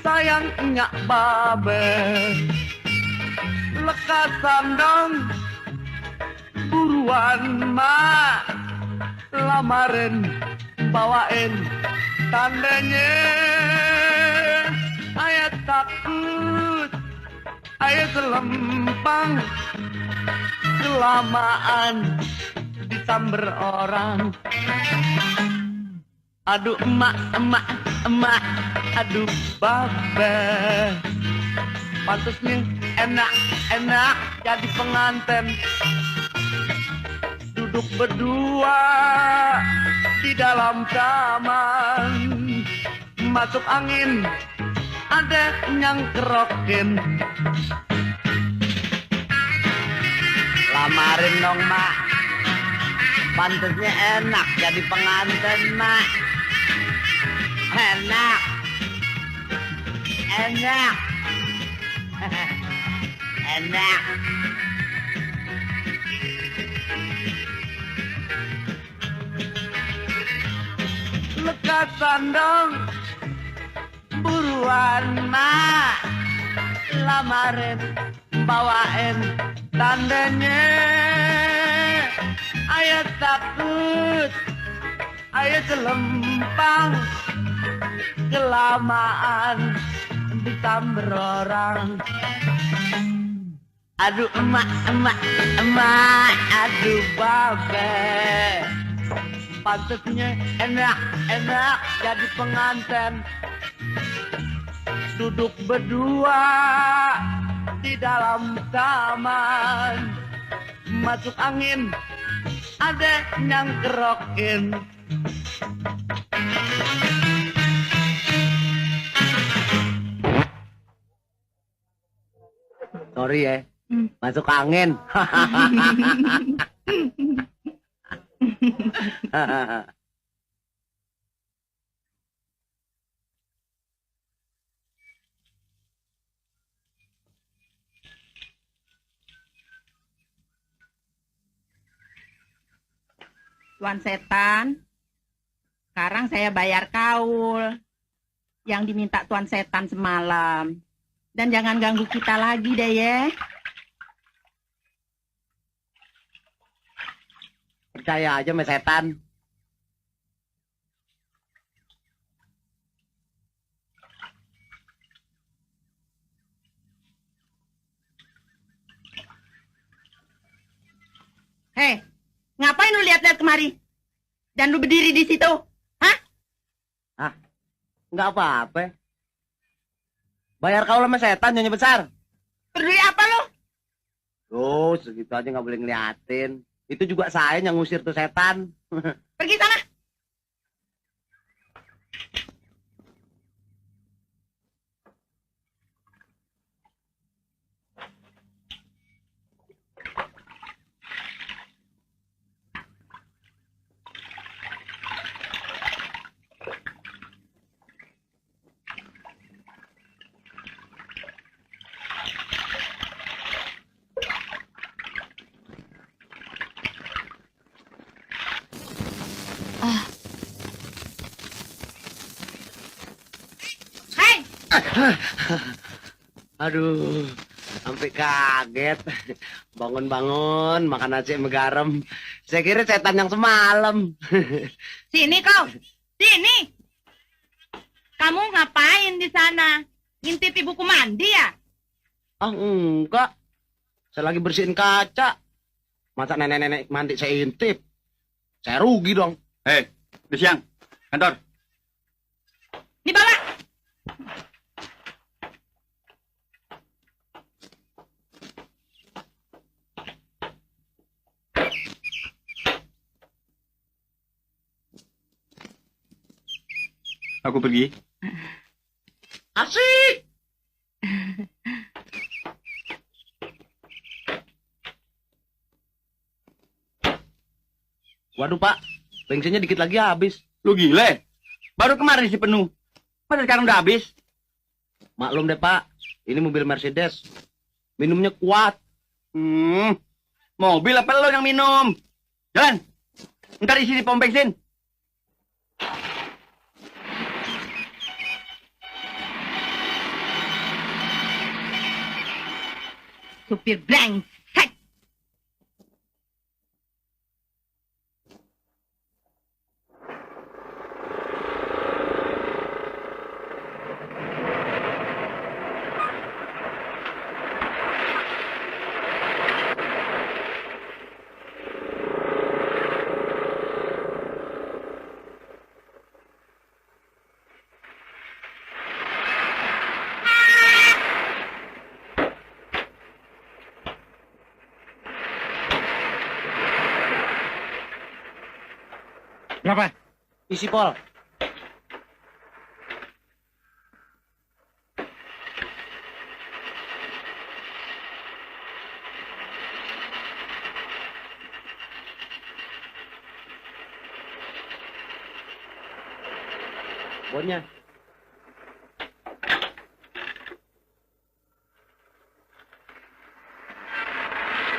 sayangnya babe. Lekasan dong, buruan mak. Lamarin, bawain tandanya. Ayah takut, ayah selempang. Kelamaan disamber orang. Aduh emak, emak, emak. Aduh babe. Pantasnya enak, enak jadi pengantin. Duduk berdua di dalam taman. Masuk angin, ada yang kerokin. Lamarin dong mak. Pantasnya enak jadi pengantin mak. Enak. Enak. Enak. Lekasan dong. Buruan mak. Lamarin, bawain tandanya. Ayah takut, ayah selempang. Kelamaan disamber orang. Aduh emak, emak, emak. Aduh babe. Pantasnya enak, enak jadi pengantin. Duduk berdua di dalam taman. Masuk angin, ada yang kerokin. Sorry ya, masuk angin.
Tuan Setan, sekarang saya bayar kaul yang diminta Tuan Setan semalam. Dan jangan ganggu kita lagi deh ya.
Percaya aja sama setan.
Hei, ngapain lu lihat-lihat kemari? Dan lu berdiri di situ? Hah?
Nggak apa-apa. Bayar kau sama setan nyonya besar.
Peduli apa lu?
Tuh, segitu aja nggak boleh ngeliatin. Itu juga saya yang ngusir tuh setan.
Pergi sana. Hei,
Aduh, sampai kaget. Bangun-bangun, makan nasi sama garam. Saya kira setan yang semalam.
sini kau. Sini. Kamu ngapain di sana? Ngintip ibuku mandi ya?
Ah, enggak. Saya lagi bersihin kaca. Masa nenek-nenek mandi saya intip? Saya rugi dong.
Hei, udah siang. Kantor.
Dibawa.
Aku pergi.
Asik. Waduh, Pak. Bensinnya dikit lagi habis.
Lu gile? Baru kemarin isi penuh. Masa sekarang udah habis?
Maklum deh, Pak. Ini mobil Mercedes. Minumnya kuat.
Mobil apa lo yang minum? Jalan. Ntar isi di pom bensin.
Supir brengsek.
Berapa?
Isi pol. Bonnya.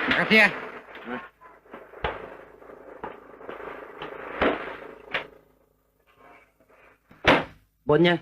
Makasih ya.
Bonnya.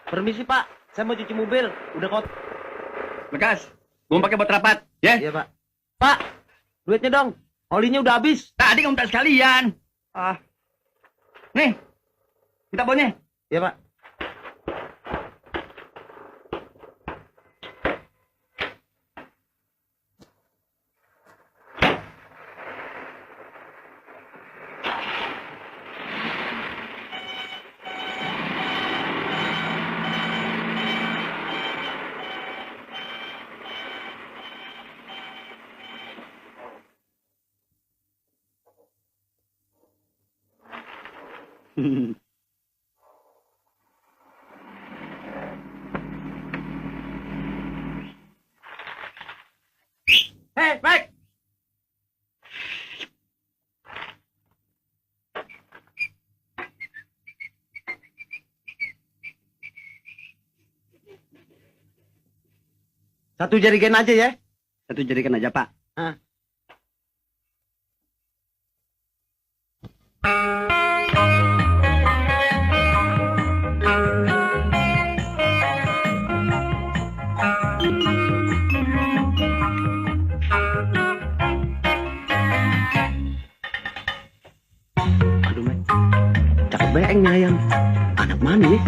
Permisi Pak, saya mau cuci mobil. Udah kot.
Bekas. Gua mau pakai buat rapat. Ya.
Iya Pak. Pak, duitnya dong. Olinya udah habis.
Tadi kamu minta sekalian. Ah. Nih. Minta bonnya.
Iya Pak.
Hei, baik.
Satu jerigen aja ya.
Satu jadikan aja, Pak.
Ah. Aduh, Mek. Cakep beeng nih ayam. Anak mana nih?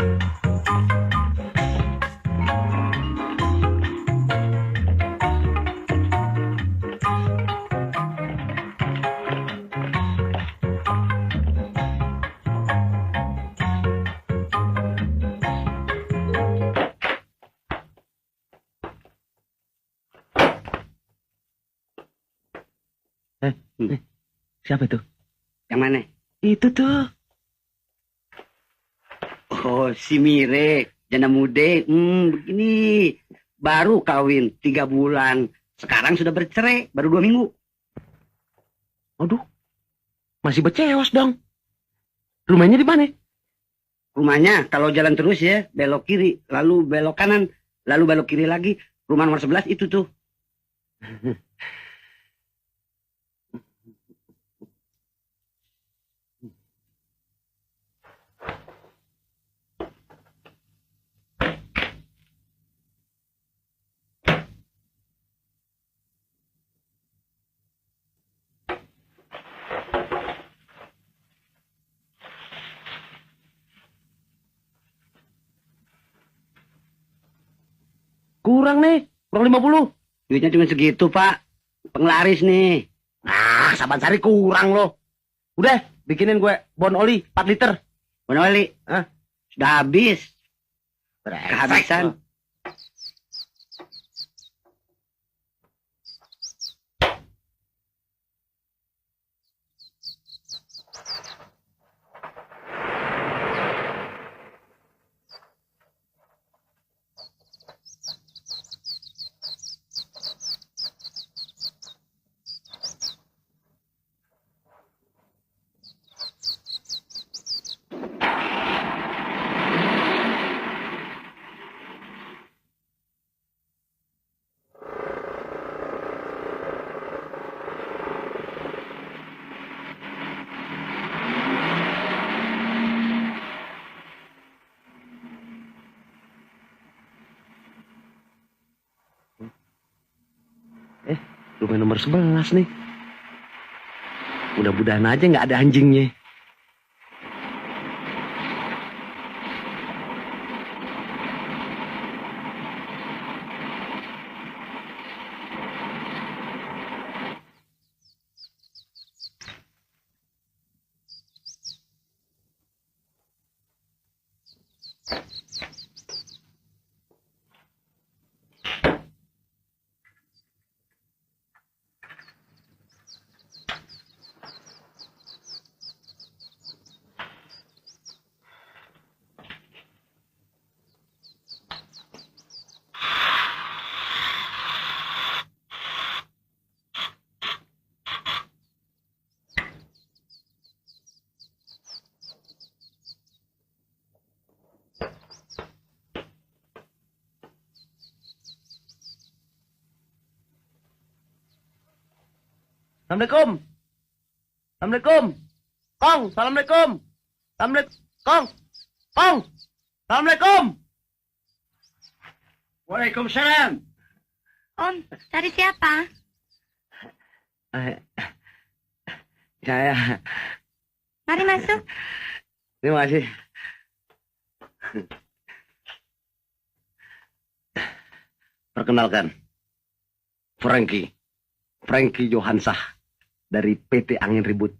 Siapa itu?
Yang mana?
Itu tuh.
Oh, si Mire. Janda muda. Begini. Baru kawin 3 bulan. Sekarang sudah bercerai. Baru 2 minggu.
Aduh. Masih becewas dong. Rumahnya di mana?
Rumahnya kalau jalan terus ya. Belok kiri. Lalu belok kanan. Lalu belok kiri lagi. Rumah nomor 11 itu tuh.
Kurang nih. Kurang 50.
Duitnya cuma segitu, Pak. Penglaris nih.
Nah, Saban Sari kurang loh. Udah, bikinin gue bon oli 4 liter.
Bon oli.
Hah?
Sudah habis.
Brengsek
Kehabisan.
lo. Rumah nomor 11 nih. Mudah-mudahan aja nggak ada anjingnya. Assalamualaikum. Assalamualaikum. Kong, assalamualaikum. Assalamualaikum. Kong. Kong. Assalamualaikum.
Waalaikumsalam.
Om, cari siapa?
Saya.
Mari masuk.
Terima kasih. Perkenalkan. Frankie Johansah dari PT Angin Ribut,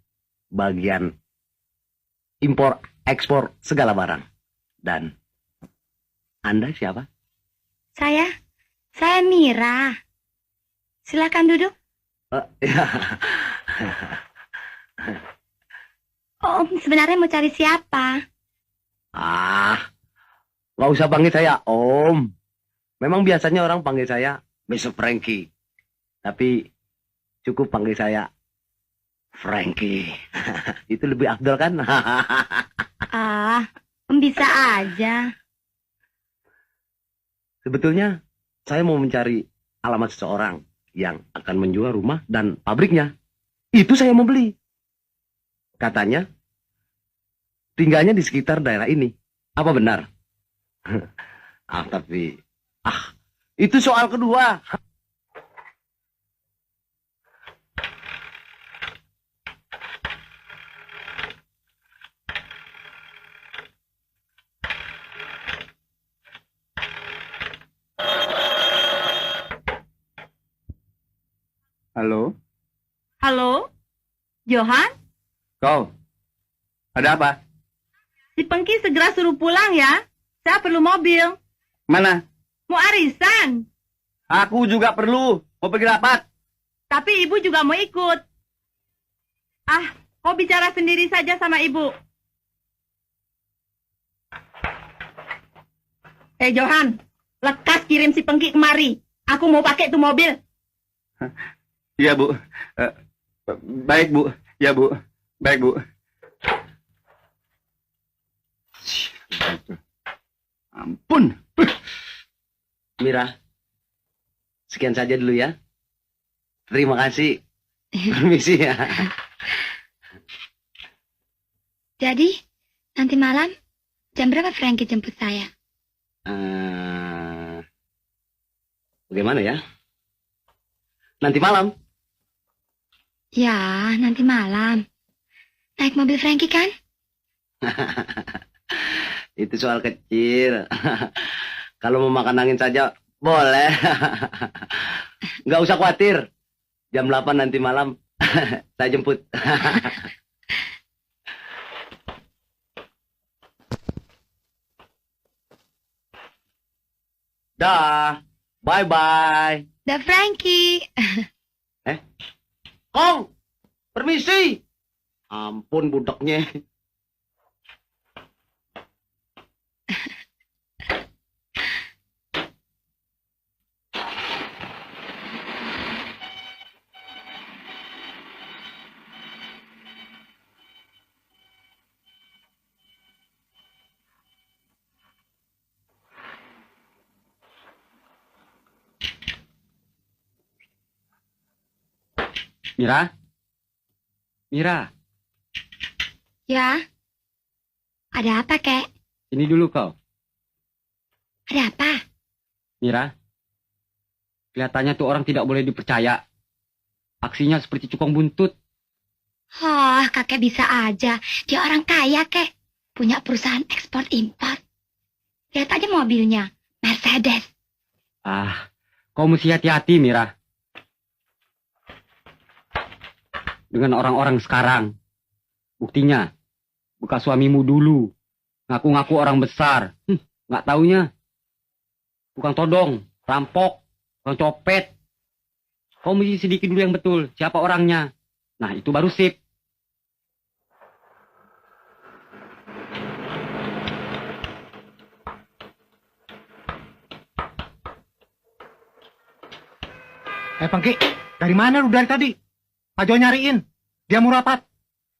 bagian impor ekspor segala barang. Dan Anda siapa?
Saya Mira. Silakan duduk.
Ya.
Om, sebenarnya mau cari siapa?
Nggak usah panggil saya Om. Memang biasanya orang panggil saya Mr. Frankie. Tapi cukup panggil saya Frankie. Itu lebih afdol kan?
Om bisa aja.
Sebetulnya saya mau mencari alamat seseorang yang akan menjual rumah dan pabriknya. Itu saya mau beli. Katanya tinggalnya di sekitar daerah ini. Apa benar? Tapi itu soal kedua.
Halo,
Halo? Johan?
kau. Ada apa?
Si Pengki segera suruh pulang ya. Saya perlu mobil.
Mana?
Mau arisan.
Aku juga perlu. Mau pergi rapat.
Tapi ibu juga mau ikut. Kau bicara sendiri saja sama ibu. Johan, lekas kirim si Pengki kemari. Aku mau pakai tuh mobil.
Iya, Bu. Baik, Bu. Ya, Bu. Baik, Bu. Ampun.
Mira, sekian saja dulu ya. Terima kasih. Permisi ya.
Jadi, nanti malam jam berapa Frankie jemput saya?
Bagaimana ya? Nanti malam.
Ya, nanti malam. Naik mobil Frankie kan?
Itu soal kecil. Kalau mau makan angin saja, boleh. Nggak usah khawatir. Jam 8 nanti malam, saya jemput. Dah, bye-bye.
Dah Frankie.
Kong, permisi. Ampun budaknya.
Mira? Mira,
Ya. Ada apa, Kek?
ini dulu kau.
Ada apa?
Mira, kelihatannya tuh orang tidak boleh dipercaya.
Aksinya seperti cukong buntut.
Oh, kakek bisa aja. Dia orang kaya, kek. Punya perusahaan ekspor impor. Lihat aja mobilnya. Mercedes.
Ah, kau mesti hati-hati, Mira. Dengan orang-orang sekarang. Buktinya, bekas suamimu dulu. Ngaku-ngaku orang besar. Nggak taunya. Tukang todong, rampok, tukang copet. Kau mesti sedikit dulu yang betul. Siapa orangnya? Nah, itu baru sip.
Pangki, dari mana lu dari tadi? Pak Jo nyariin. Dia mau rapat.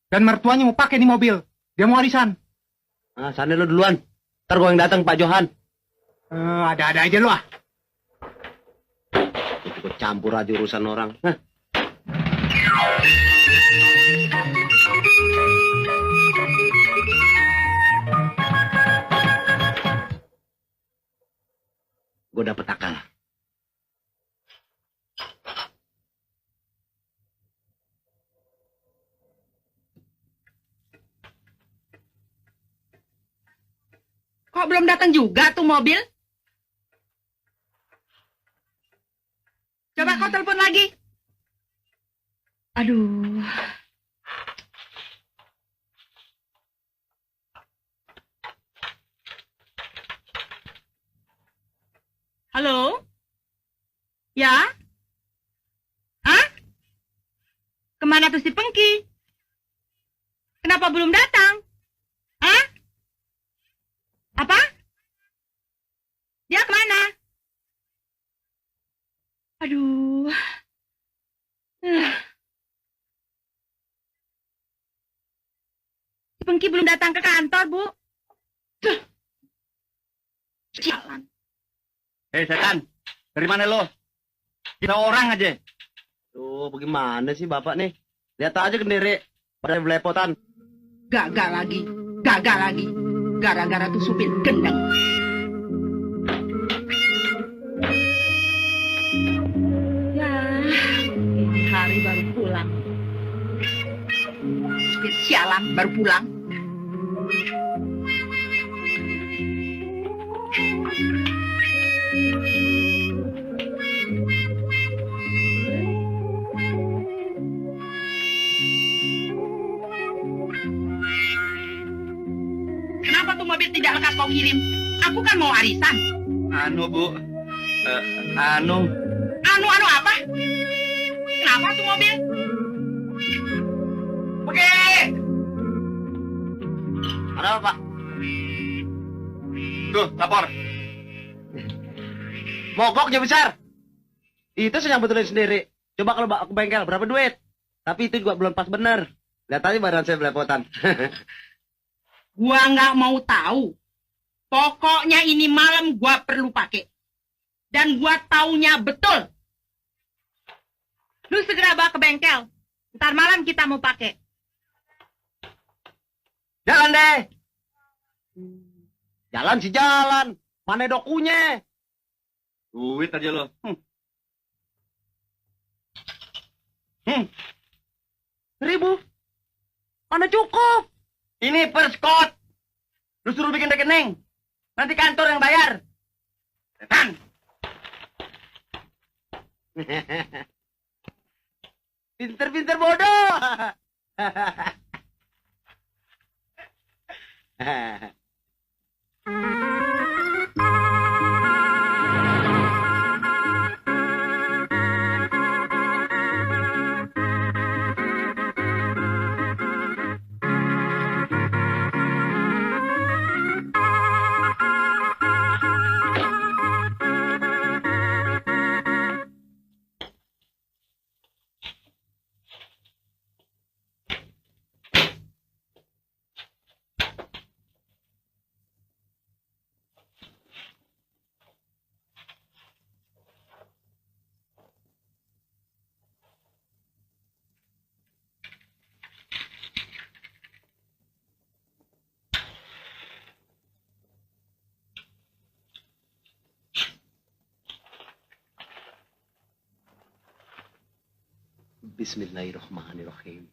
Dan mertuanya mau pakai di mobil. Dia mau warisan.
Ah, sana lo duluan. Ntar gua yang datang, Pak Johan.
Ada-ada aja lu ah.
Ikut campur aja urusan orang. Hah. Gue dapet akal.
Kok belum datang juga tuh mobil? Coba kau telepon lagi.
Aduh.
Halo? Ya? Hah? Kemana tuh si Pengki? Kenapa belum datang? Hah? Apa? Dia kemana? Aduh. Si Pengki belum datang ke kantor, Bu. Jalan.
Hei setan, dari mana lo? Kita orang aja. Tuh, bagaimana sih bapak nih? Lihat aja kendiri, pada belepotan.
Gagal lagi. Gagal lagi. Gara-gara tuh supir gendeng. Ya, ini hari baru pulang. Supir sialan baru pulang. Kenapa tuh mobil tidak lekas kau kirim? Aku kan mau arisan.
Anu, Bu. Anu.
Anu apa? Kenapa tuh mobil?
Oke. Ada apa, Pak?
Tuh, lapor.
Mogoknya besar. Itu saya yang betulin sendiri. Coba kalau aku bengkel, berapa duit? Tapi itu juga belum pas bener. Lihat aja badan saya belepotan.
Gua nggak mau tahu. Pokoknya ini malam gua perlu pakai. Dan gua taunya betul. Lu segera bawa ke bengkel. Ntar malam kita mau pakai.
Jalan deh. Jalan sih jalan. Mana dokunya?
Duit aja lo.
Seribu. Mana cukup? Ini per Scott. Lu suruh bikin rekening. Nanti kantor yang bayar. Setan. Pinter-pinter bodoh. Bismillahirrahmanirrahim.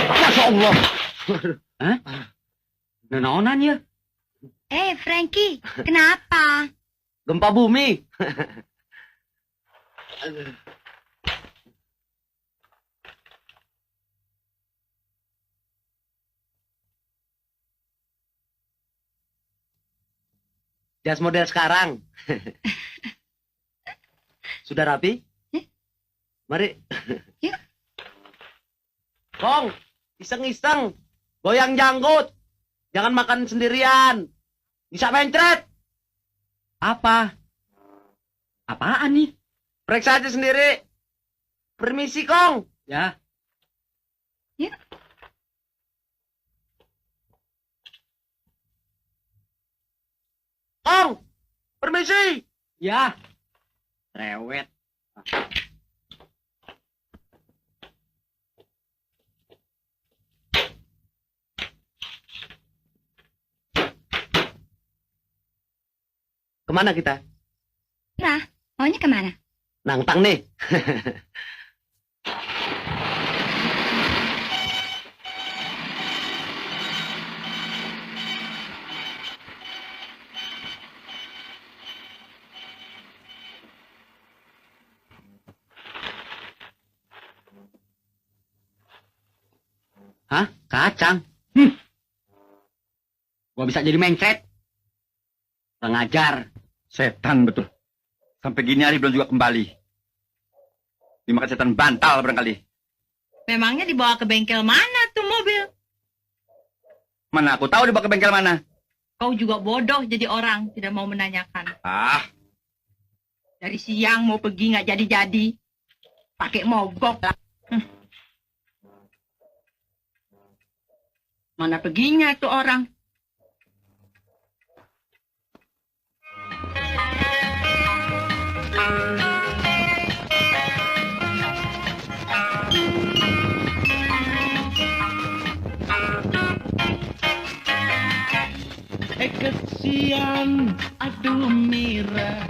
Masya Allah.
Hah? Nenonan ya?
Frankie, kenapa?
Gempa bumi. Jas model sekarang. Sudah rapi? Mari.
Yuk.
Kong, iseng-iseng. Goyang janggut. Jangan makan sendirian. Bisa mencret.
Apa? Apaan nih?
Periksa aja sendiri. Permisi, Kong.
Ya.
Kong, permisi.
Ya. Rewet.
Kemana kita?
Nah, maunya kemana?
Nangtang nih.
Hah? Kacang? Gua bisa jadi mencret. Kurang ajar.
Setan betul. Sampai gini hari belum juga kembali. Dimakan setan bantal barangkali.
Memangnya dibawa ke bengkel mana tuh mobil?
Mana aku tahu dibawa ke bengkel mana.
Kau juga bodoh jadi orang, tidak mau menanyakan.
Ah,
Dari siang mau pergi nggak jadi-jadi. Pakai mogok lah. Mana perginya tuh orang?
Kesian, aduh Mira,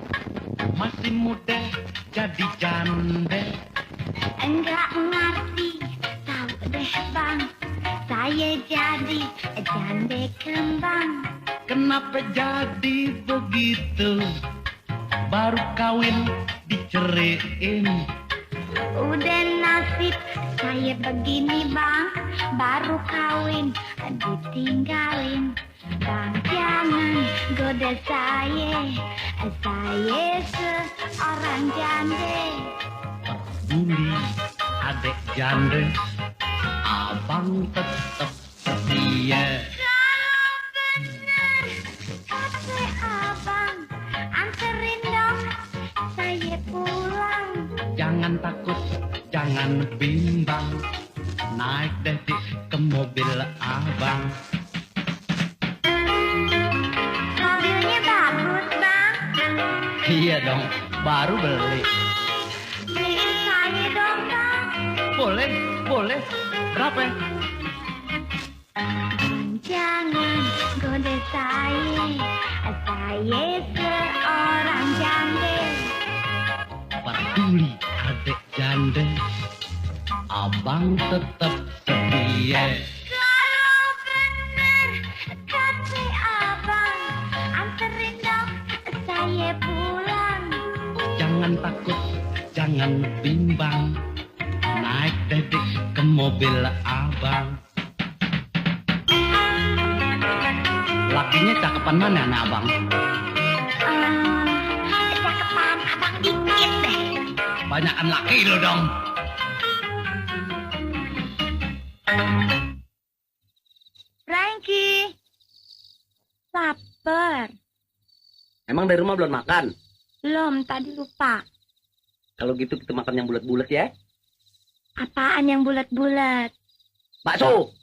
masih muda jadi janda.
Enggak ngerti, tahu deh bang, saya jadi jande kembang.
Kenapa jadi begitu? Baru kawin diceriin.
Udah nasib saya begini bang, baru kawin ditinggalin. Bang jangan goda saya seorang jande.
Peduli adek janda, abang tetap setia.
Kalau benar kata abang, anterin dong saya pulang.
Jangan takut, jangan bimbang, naik deh ke mobil abang.
Mobilnya bagus bang,
Iya dong, baru beli.
beliin saya dong bang.
Boleh, boleh. Berapa?
Jangan goda saya seorang jande.
Peduli adek janda, abang tetap setia.
Kalau benar kata abang, anterin dong saya pulang.
Jangan takut, jangan bimbang, naik deh ke mobil abang. Lakinya cakepan mana anak abang?
Cakepan abang dikit deh.
Banyakan laki lo dong.
Frankie, lapar.
Emang dari rumah belum makan?
Belum, tadi lupa.
Kalau gitu kita makan yang bulat-bulat ya.
Apaan yang bulat-bulat?
Bakso.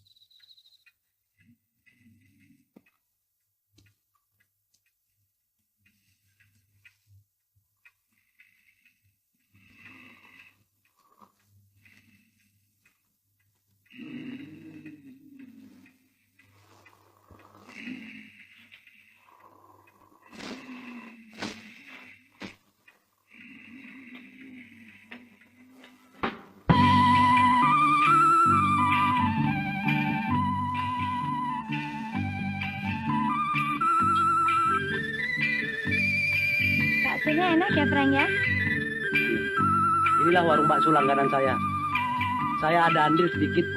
Baksonya enak ya, Frank ya?
Inilah warung bakso langganan saya. Saya ada andil sedikit.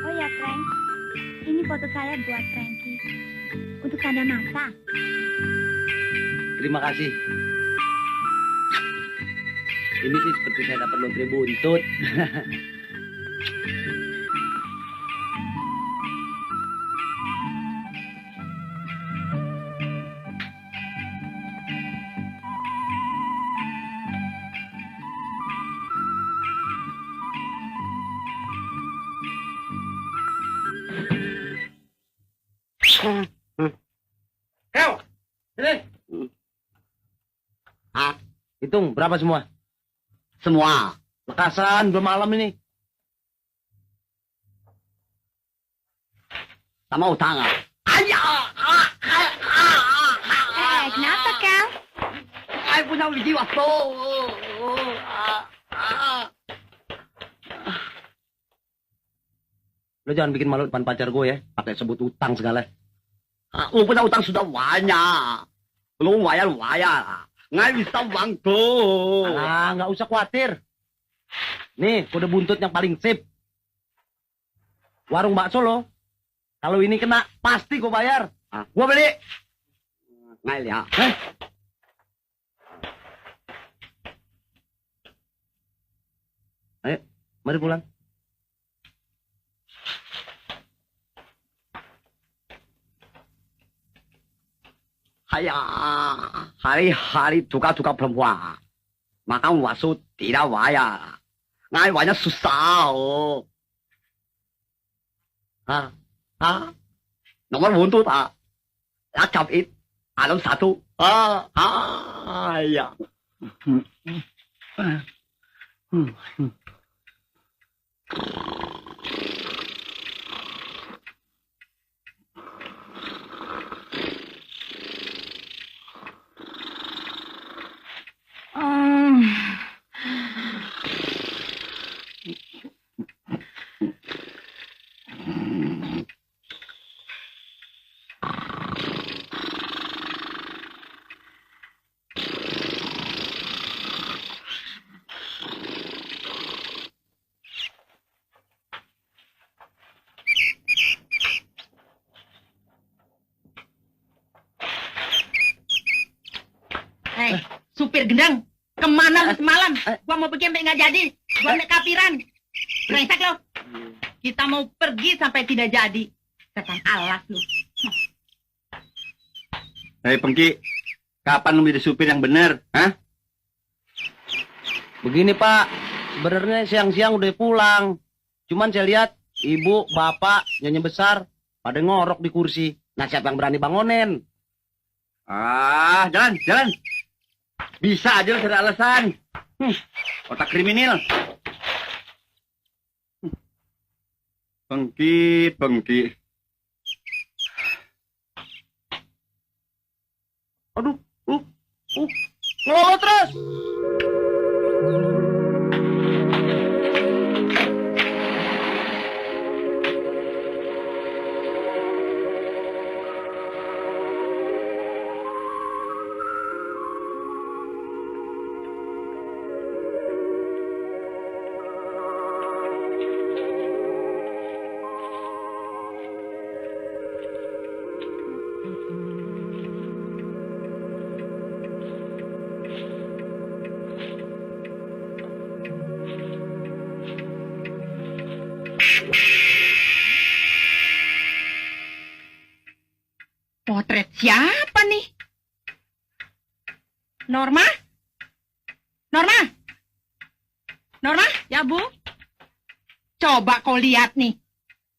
Oh ya, Frank. Ini foto saya buat Frankie. Untuk tanda mata.
Terima kasih. Ini sih seperti saya dapat lotre buntut.
Kau, sini.
Hitung berapa semua?
Semua.
Lekasan belum malam ini.
Sama utang.
Kenapa, Kal?
Ay, punya biji waktu.
Lo jangan bikin malu depan pacar gue ya. Pakai sebut utang segala.
Lu punya utang sudah banyak. Lu wayar. Nggak bisa waktu.
Nggak usah khawatir. Nih, kode buntut yang paling sip. Warung bakso lo. Kalau ini kena, pasti gue bayar. Gue beli.
Ngay ya.
Ayo, mari pulang.
Hari-hari tukar-tukar perempuan. Makan bakso tidak bayar. Ngai banyak susah. Nomor buntut Lacap it. Alam satu. Ya.
Supir gendang, kemana lu semalam? Gua mau pergi sampai nggak jadi. Gua naik kapiran. Brengsek lo. Kita mau pergi sampai tidak jadi. Setan alas lu.
Hei Pengki, kapan lu menjadi supir yang benar? Hah?
Begini Pak, sebenarnya siang-siang udah pulang. Cuman saya lihat ibu, bapak, nyanyi besar pada ngorok di kursi. Nah siapa yang berani bangunin?
Jalan. Bisa aja lu cari alasan. Otak kriminal. Pengki.
Aduh, ngelolo terus.
Potret siapa nih? Norma? Ya Bu? Coba kau lihat nih.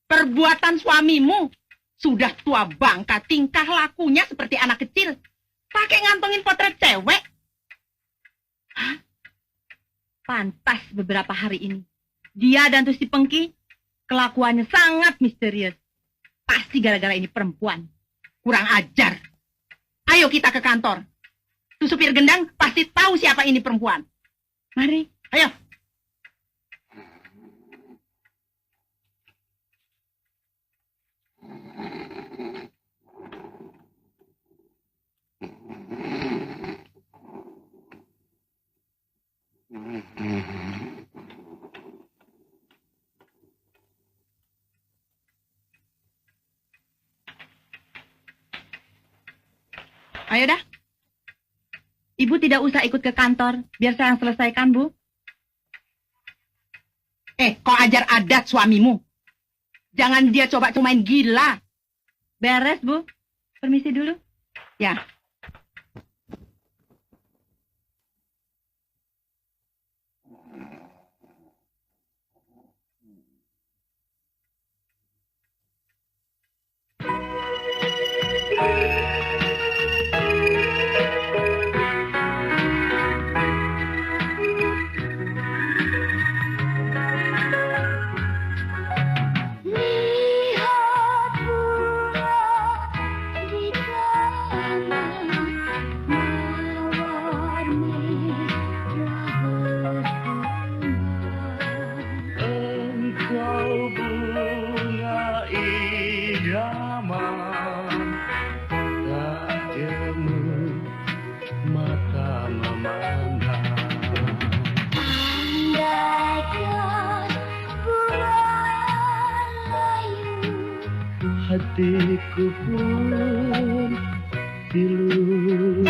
Perbuatan suamimu. Sudah tua bangka, tingkah lakunya seperti anak kecil. Pakai ngantongin potret cewek. Hah? Pantas beberapa hari ini. Dia dan tuh si Pengki kelakuannya sangat misterius. Pasti gara-gara ini perempuan. Kurang ajar. Ayo kita ke kantor. Tuh supir gendang pasti tahu siapa ini perempuan. Mari. Ayo. Ayo dah. Ibu tidak usah ikut ke kantor. Biar saya yang selesaikan, Bu. Kau ajar adat suamimu. Jangan dia coba main gila. Beres, Bu. Permisi dulu. Ya.
Hatiku pun pilu.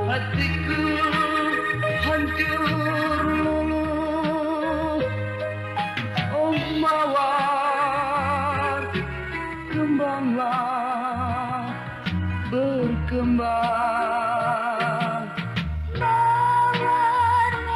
Hatiku hancur lulu. Oh mawar, kembanglah berkembang. Padamu.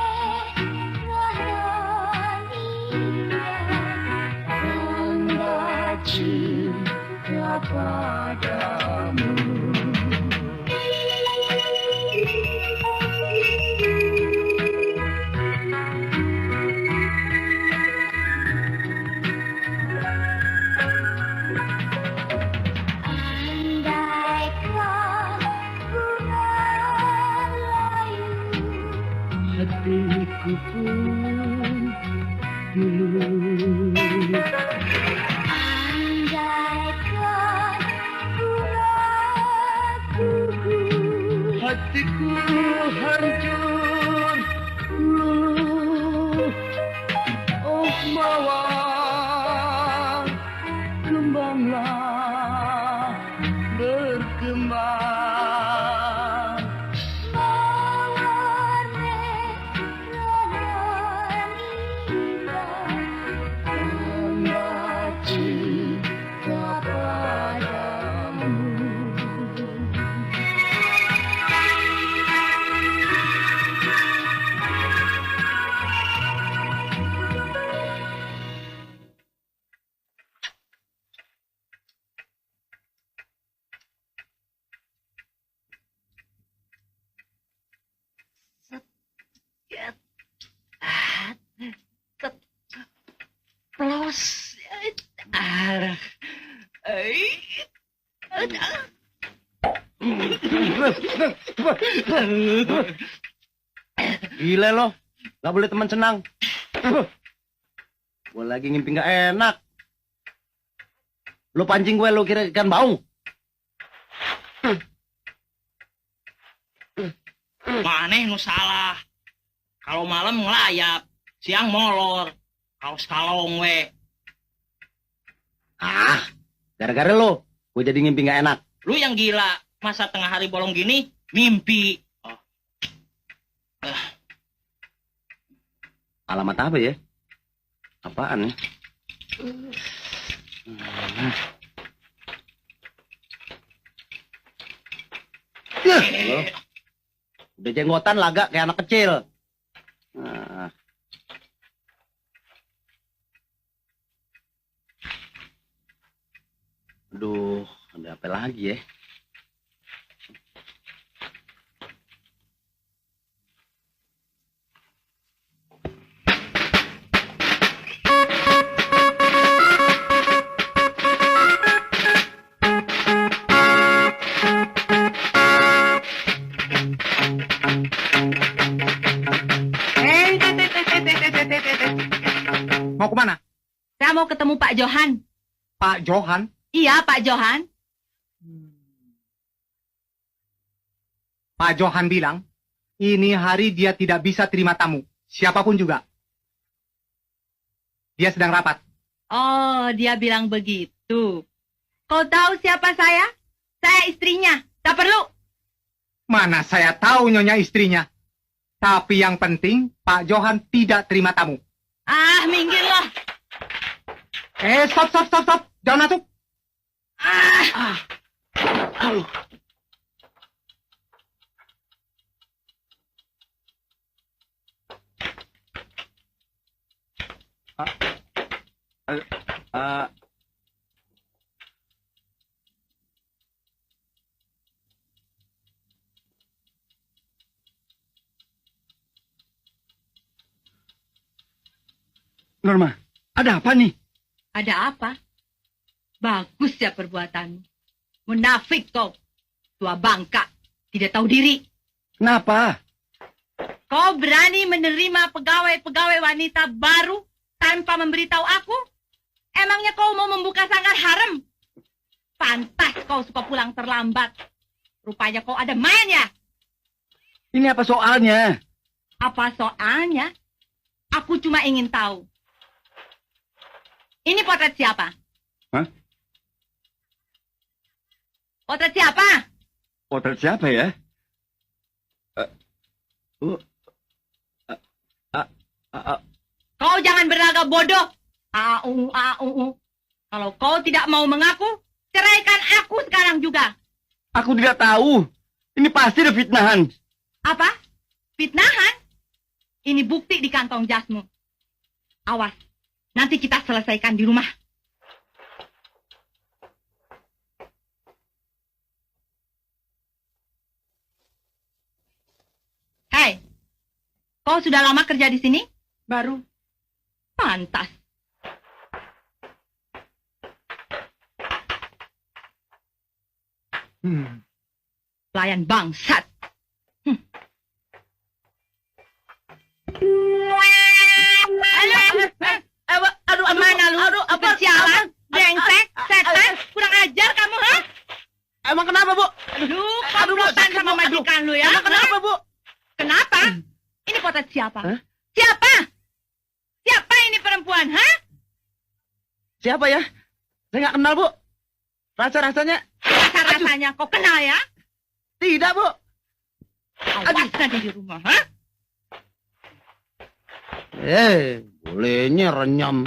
Hatiku pun pilu. Hatiku hancur luluh. Oh mawar, kembanglah berkembang. Mawar merah indah, tanda cinta padamu. Plus.
Gila lo. Gak boleh teman senang. Gue lagi ngimpi gak enak. Lo pancing gue, lo kira ikan baung.
Maneh nu salah. Kalau malam ngelayap, siang molor. Kalau sekalong we.
Gara-gara lo, gue jadi ngimpi gak enak.
Lu yang gila, masa tengah hari bolong gini, mimpi.
Alamat apa ya? Apaan ya? Lo. Udah jenggotan laga kayak anak kecil. Nah. Aduh, ada apa lagi ya?
Pak Johan.
Pak Johan?
Iya, Pak Johan.
Pak Johan bilang, ini hari dia tidak bisa terima tamu. Siapapun juga. Dia sedang rapat.
Oh, dia bilang begitu. Kau tahu siapa saya? Saya istrinya. Tak perlu.
Mana saya tahu nyonya istrinya. Tapi yang penting, Pak Johan tidak terima tamu.
Ah, minggir loh.
Stop. Jangan masuk.
Norma, ada apa nih?
Ada apa? Bagus ya perbuatanmu. Munafik kau. Tua bangka. Tidak tahu diri.
Kenapa?
Kau berani menerima pegawai-pegawai wanita baru tanpa memberitahu aku? Emangnya kau mau membuka sanggar harem? Pantas kau suka pulang terlambat. Rupanya kau ada main ya?
Ini apa soalnya?
Apa soalnya? Aku cuma ingin tahu. Ini potret siapa?
Hah?
Potret siapa?
Potret siapa ya?
Kau jangan berlagak bodoh. Kalau kau tidak mau mengaku, ceraikan aku sekarang juga.
Aku tidak tahu. Ini pasti ada fitnahan.
Apa? Fitnahan? Ini bukti di kantong jasmu. Awas, nanti kita selesaikan di rumah. Hei, kau sudah lama kerja di sini? Baru. Pantas. Pelayan bangsat. Aduh, mana lu? Aduh, apa sialan? Brengsek, setan, kurang ajar kamu, ha?
Emang kenapa, Bu?
Aduh, komplotan sama majikan lu ya.
Emang kenapa, Bu?
Kenapa? Ini potret siapa?
Hah?
Siapa? Siapa ini perempuan, ha?
Siapa ya? Saya nggak kenal, Bu. Rasa-rasanya...
Rasa-rasanya kau kenal ya?
Tidak, Bu.
Awas nanti di rumah, ha?
Bolehnya renyam.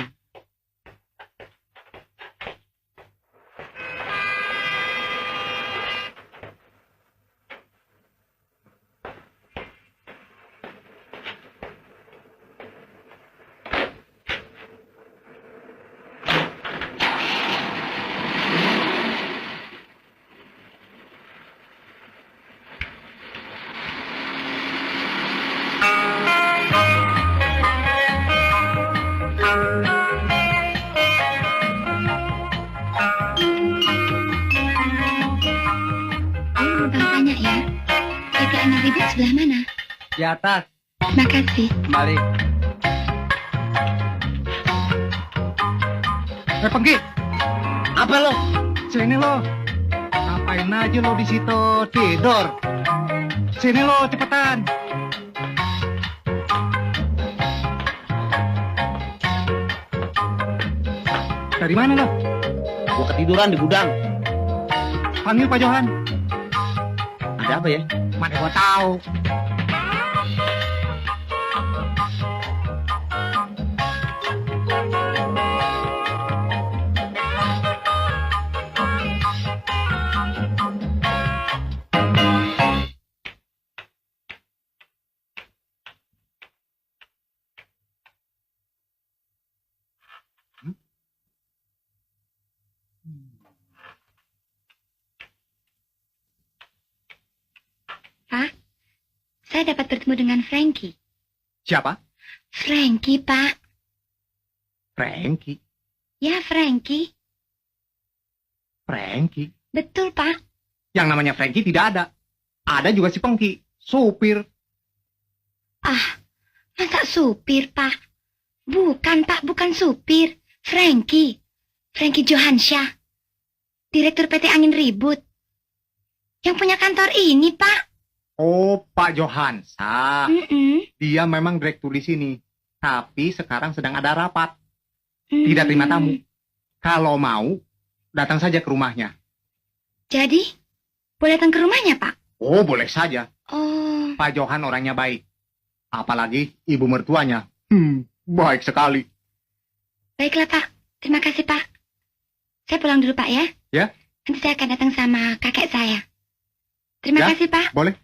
Tanya ya, PT Anak Ribut sebelah mana?
Di atas.
Makasih.
Kembali.
Pengki,
Apa lo?
sini lo. Ngapain aja lo di situ tidur? Sini lo, cepetan. Dari mana lo?
Gua ketiduran di gudang.
Panggil Pak Johan.
Ada apa ya?
Mana gua tahu.
Pak, saya dapat bertemu dengan Frankie.
Siapa?
Frankie, Pak.
Frankie.
Ya, Frankie.
Frankie.
Betul, Pak.
Yang namanya Frankie tidak ada. Ada juga si Pengki, supir.
Ah, masa supir, Pak? Bukan, Pak, bukan supir. Frankie. Frankie Johansyah, Direktur PT Angin Ribut. Yang punya kantor ini, Pak.
Oh, Pak Johansa.
Mm-mm.
Dia memang direktur di sini. Tapi sekarang sedang ada rapat. Tidak terima tamu. Kalau mau, datang saja ke rumahnya.
Jadi, boleh datang ke rumahnya, Pak?
Oh, boleh saja.
Oh,
Pak Johan orangnya baik. Apalagi ibu mertuanya. Baik sekali.
baiklah, Pak. Terima kasih, Pak. Saya pulang dulu, Pak, ya.
Ya.
Nanti saya akan datang sama kakek saya. Terima
Ya,
kasih, Pak.
boleh.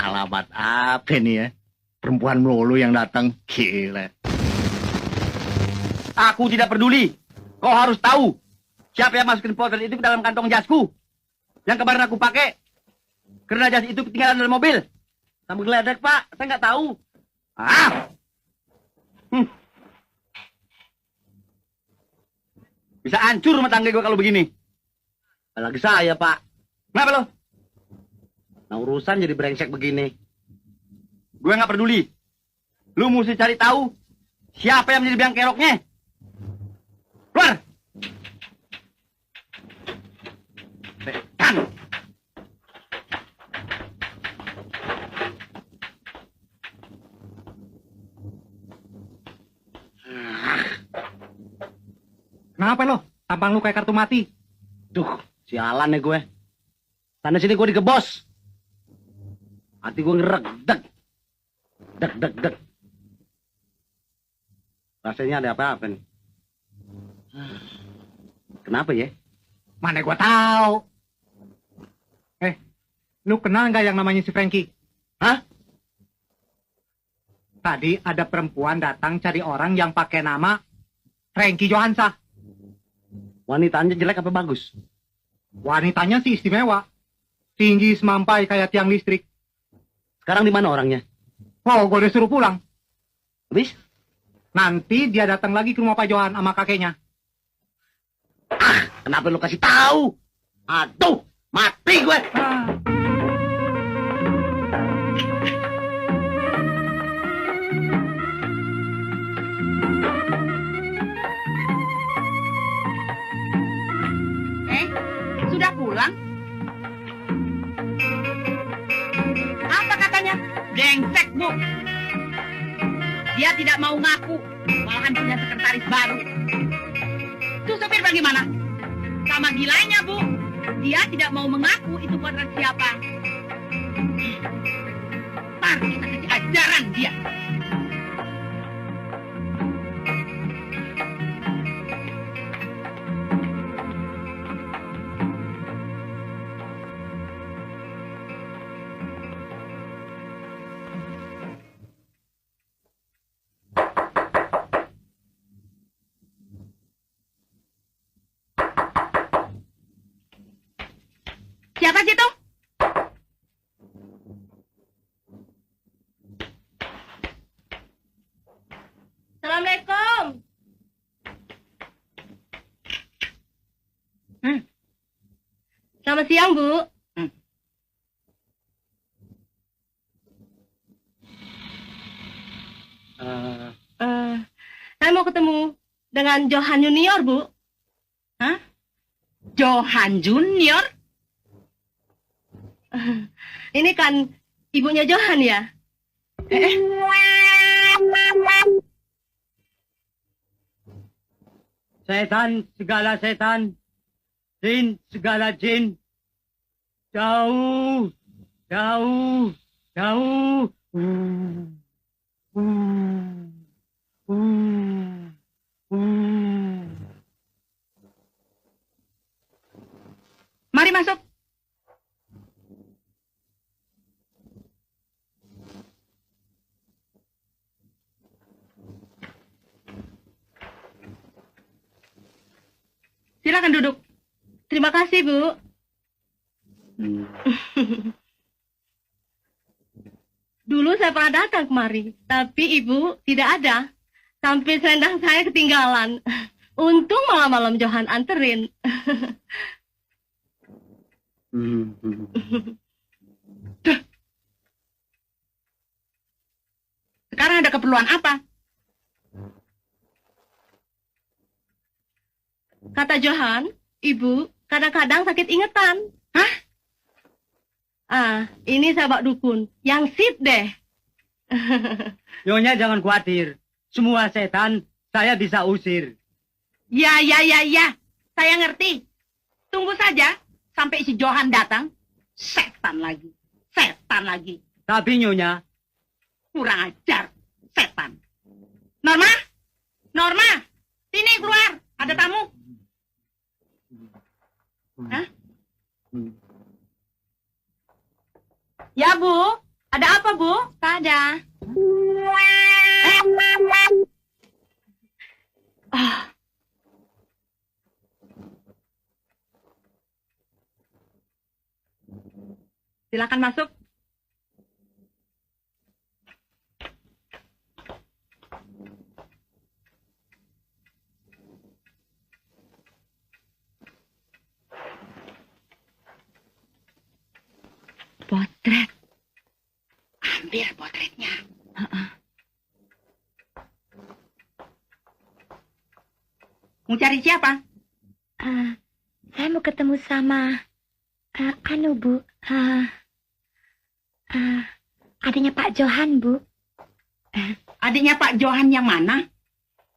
Alamat apa nih ya? Perempuan melulu yang datang. Gila.
Aku tidak peduli. Kau harus tahu siapa yang masukin potret itu ke dalam kantong jasku. Yang kemarin aku pakai. Karena jas itu ketinggalan dalam mobil.
Sama geledek, Pak. Saya nggak tahu.
Ah! Bisa hancur rumah tangga gue kalau begini.
Apalagi saya, Pak.
Kenapa lo?
Nah, urusan jadi brengsek begini.
Gue nggak peduli. Lu mesti cari tahu siapa yang menjadi biang keroknya. Keluar! Setan!
Kenapa lo? Tampang lu kayak kartu mati.
Duh, sialan nih gue. Sana sini gue digebos. Hati gue ngereg, deg. Deg, deg, deg. Rasanya ada apa-apa nih. Kenapa ya?
Mana gua tahu. Lu kenal nggak yang namanya si Frankie?
Hah?
Tadi ada perempuan datang cari orang yang pakai nama Frankie Johansa.
Wanitanya jelek apa bagus?
Wanitanya sih istimewa. Tinggi semampai kayak tiang listrik.
Sekarang di mana orangnya?
Oh, gue udah suruh pulang.
Habis?
Nanti dia datang lagi ke rumah Pak Johan sama kakeknya.
Kenapa lu kasih tahu? Aduh, mati gue.
Sudah pulang? Apa katanya? Brengsek, Bu. Dia tidak mau ngaku, malahan punya sekretaris baru. Tuh sopir bagaimana? Sama gilanya, Bu. Dia tidak mau mengaku itu potret siapa. Ntar kita kasih ajaran dia. Siapa sih itu?
Assalamualaikum. Selamat siang, Bu. Saya mau ketemu dengan Johan Junior, Bu.
Hah? Johan Junior?
Ini kan ibunya Johan ya?
Setan segala setan, jin segala jin. Jauh, jauh, jauh.
Mari masuk. Silakan duduk.
Terima kasih, Bu. Dulu saya pernah datang kemari, tapi Ibu tidak ada. Sampai selendang saya ketinggalan. Untung malam-malam Johan anterin.
Sekarang ada keperluan apa?
Kata Johan, ibu kadang-kadang sakit ingatan.
Hah?
Ini sahabat dukun. Yang sip deh.
Nyonya jangan khawatir. Semua setan saya bisa usir.
Ya. Saya ngerti. Tunggu saja sampai si Johan datang. Setan lagi.
Tapi Nyonya,
Kurang ajar. Setan. Norma. Sini keluar. Ada tamu. Hah? Ya, Bu. Ada apa, Bu?
Tak ada.
Silakan masuk.
Potret.
Ambil potretnya. Mau cari siapa?
Saya mau ketemu sama Bu. Adanya Pak Johan, Bu.
Adiknya Pak Johan yang mana?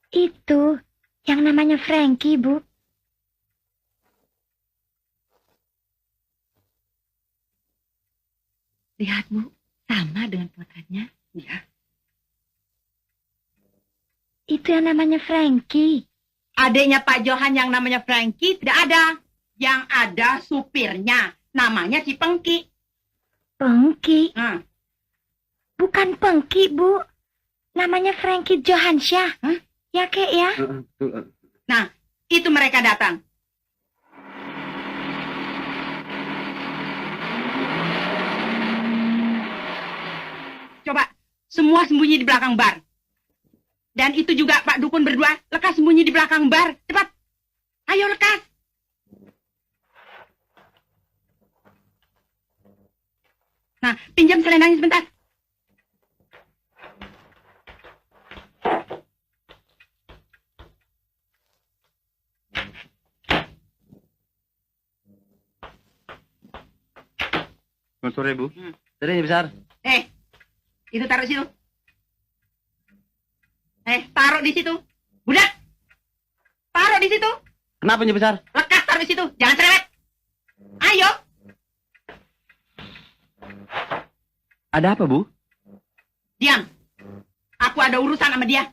Itu yang namanya Frankie, Bu.
Lihat, Bu. Sama dengan potretnya. Iya.
Itu yang namanya Frankie.
Adiknya Pak Johan yang namanya Frankie tidak ada. Yang ada supirnya. Namanya si Pengki.
Pengki?
Nah.
Bukan Pengki, Bu. Namanya Frankie Johansyah.
Hah?
Ya, Kek, ya?
Nah, itu mereka datang. Coba, semua sembunyi di belakang bar. Dan itu juga Pak Dukun berdua, lekas sembunyi di belakang bar. Cepat. Ayo lekas. Nah, pinjam selendangnya sebentar.
Selamat sore, Bu.
Sini besar.
Itu taruh situ. Taruh di situ. Budak. Taruh di situ.
Kenapa Nyi Besar?
Lekas taruh di situ. Jangan cerewet. Ayo.
Ada apa, Bu?
Diam. Aku ada urusan sama dia.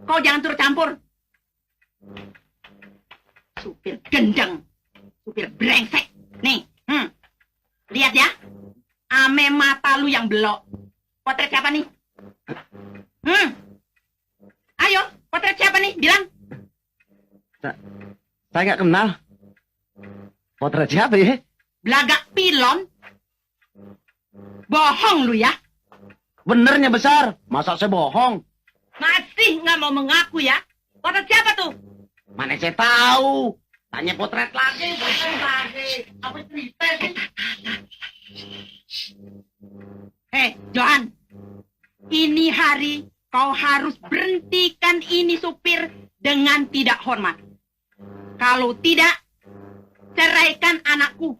Kau jangan turut campur. Supir gendeng. Supir brengsek. Nih. Lihat ya. Ame mata lu yang belok. Potret siapa nih? Ayo, potret siapa nih? Bilang.
Saya nggak kenal. Potret siapa ya?
Belagak pilon. Bohong lu ya.
Benernya besar. Masa saya bohong?
Masih nggak mau mengaku ya. Potret siapa tuh?
Mana saya tahu. Tanya potret lagi. Apa cerita sih?
Johan. Ini hari kau harus berhentikan ini supir dengan tidak hormat. Kalau tidak, ceraikan anakku.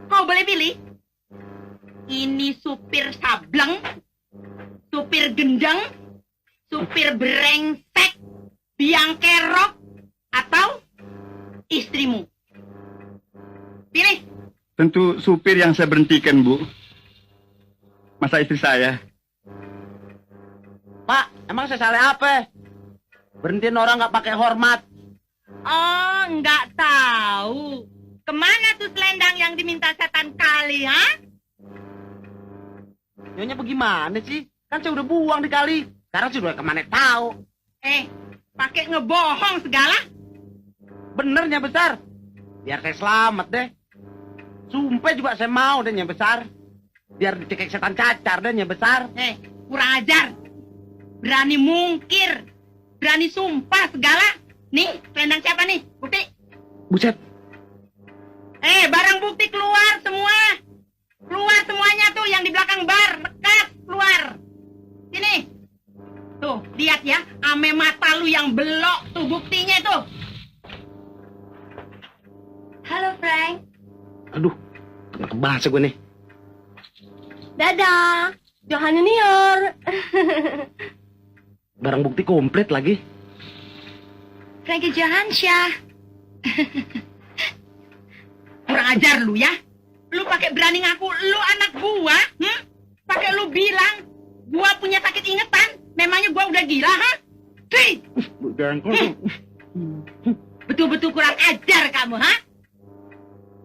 Kau boleh pilih. Ini supir sableng, supir gendeng, supir brengsek, biang kerok, atau istrimu. Pilih.
Tentu supir yang saya berhentikan, Bu. Masa istri saya?
Pak, emang saya salah apa? Berhentiin orang nggak pakai hormat.
Oh, nggak tahu. Kemana tuh selendang yang diminta setan kali, ha?
Nyonya bagaimana sih? Kan saya udah buang di kali. Sekarang sudah kemana tahu.
Pakai ngebohong segala.
Benernya besar. Biar saya selamat deh. Sumpah juga saya mau deh Nyi Besar. Biar dicekik setan cacar deh Nyi Besar.
Kurang ajar. Berani mungkir. Berani sumpah segala. Nih, selendang siapa nih? Bukti.
Buset.
Barang bukti keluar semua. Keluar semuanya tuh yang di belakang bar. Lekas keluar. Sini. Tuh, lihat ya. Ame mata lu yang belok tuh buktinya tuh.
Aduh, bahasa gue nih.
Dadah, Johan Junior.
Barang bukti komplit lagi.
Frankie Johansyah.
Kurang ajar lu ya. Lu pakai berani ngaku lu anak gua, Pakai lu bilang gua punya sakit ingetan. Memangnya gua udah gila, ha? Hei! Betul-betul kurang ajar kamu, ha?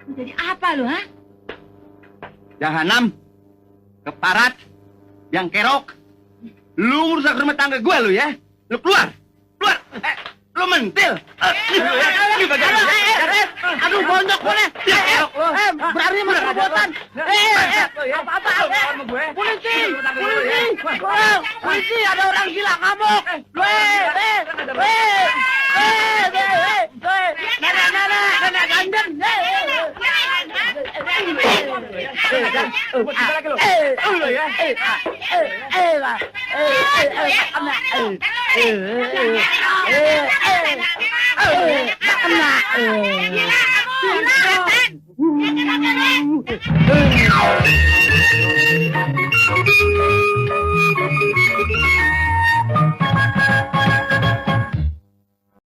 Lu jadi apa lu, ha?
Yang Hanam, keparat, yang kerok. Lu merusak rumah tangga gua lu ya. Lu keluar. Lu mentil.
Aduh, bonyok boleh. Berani sama perbuatan. Apa-apa. Polisi, ada orang gila ngamuk. Nenek ganjen.
Gila kamu.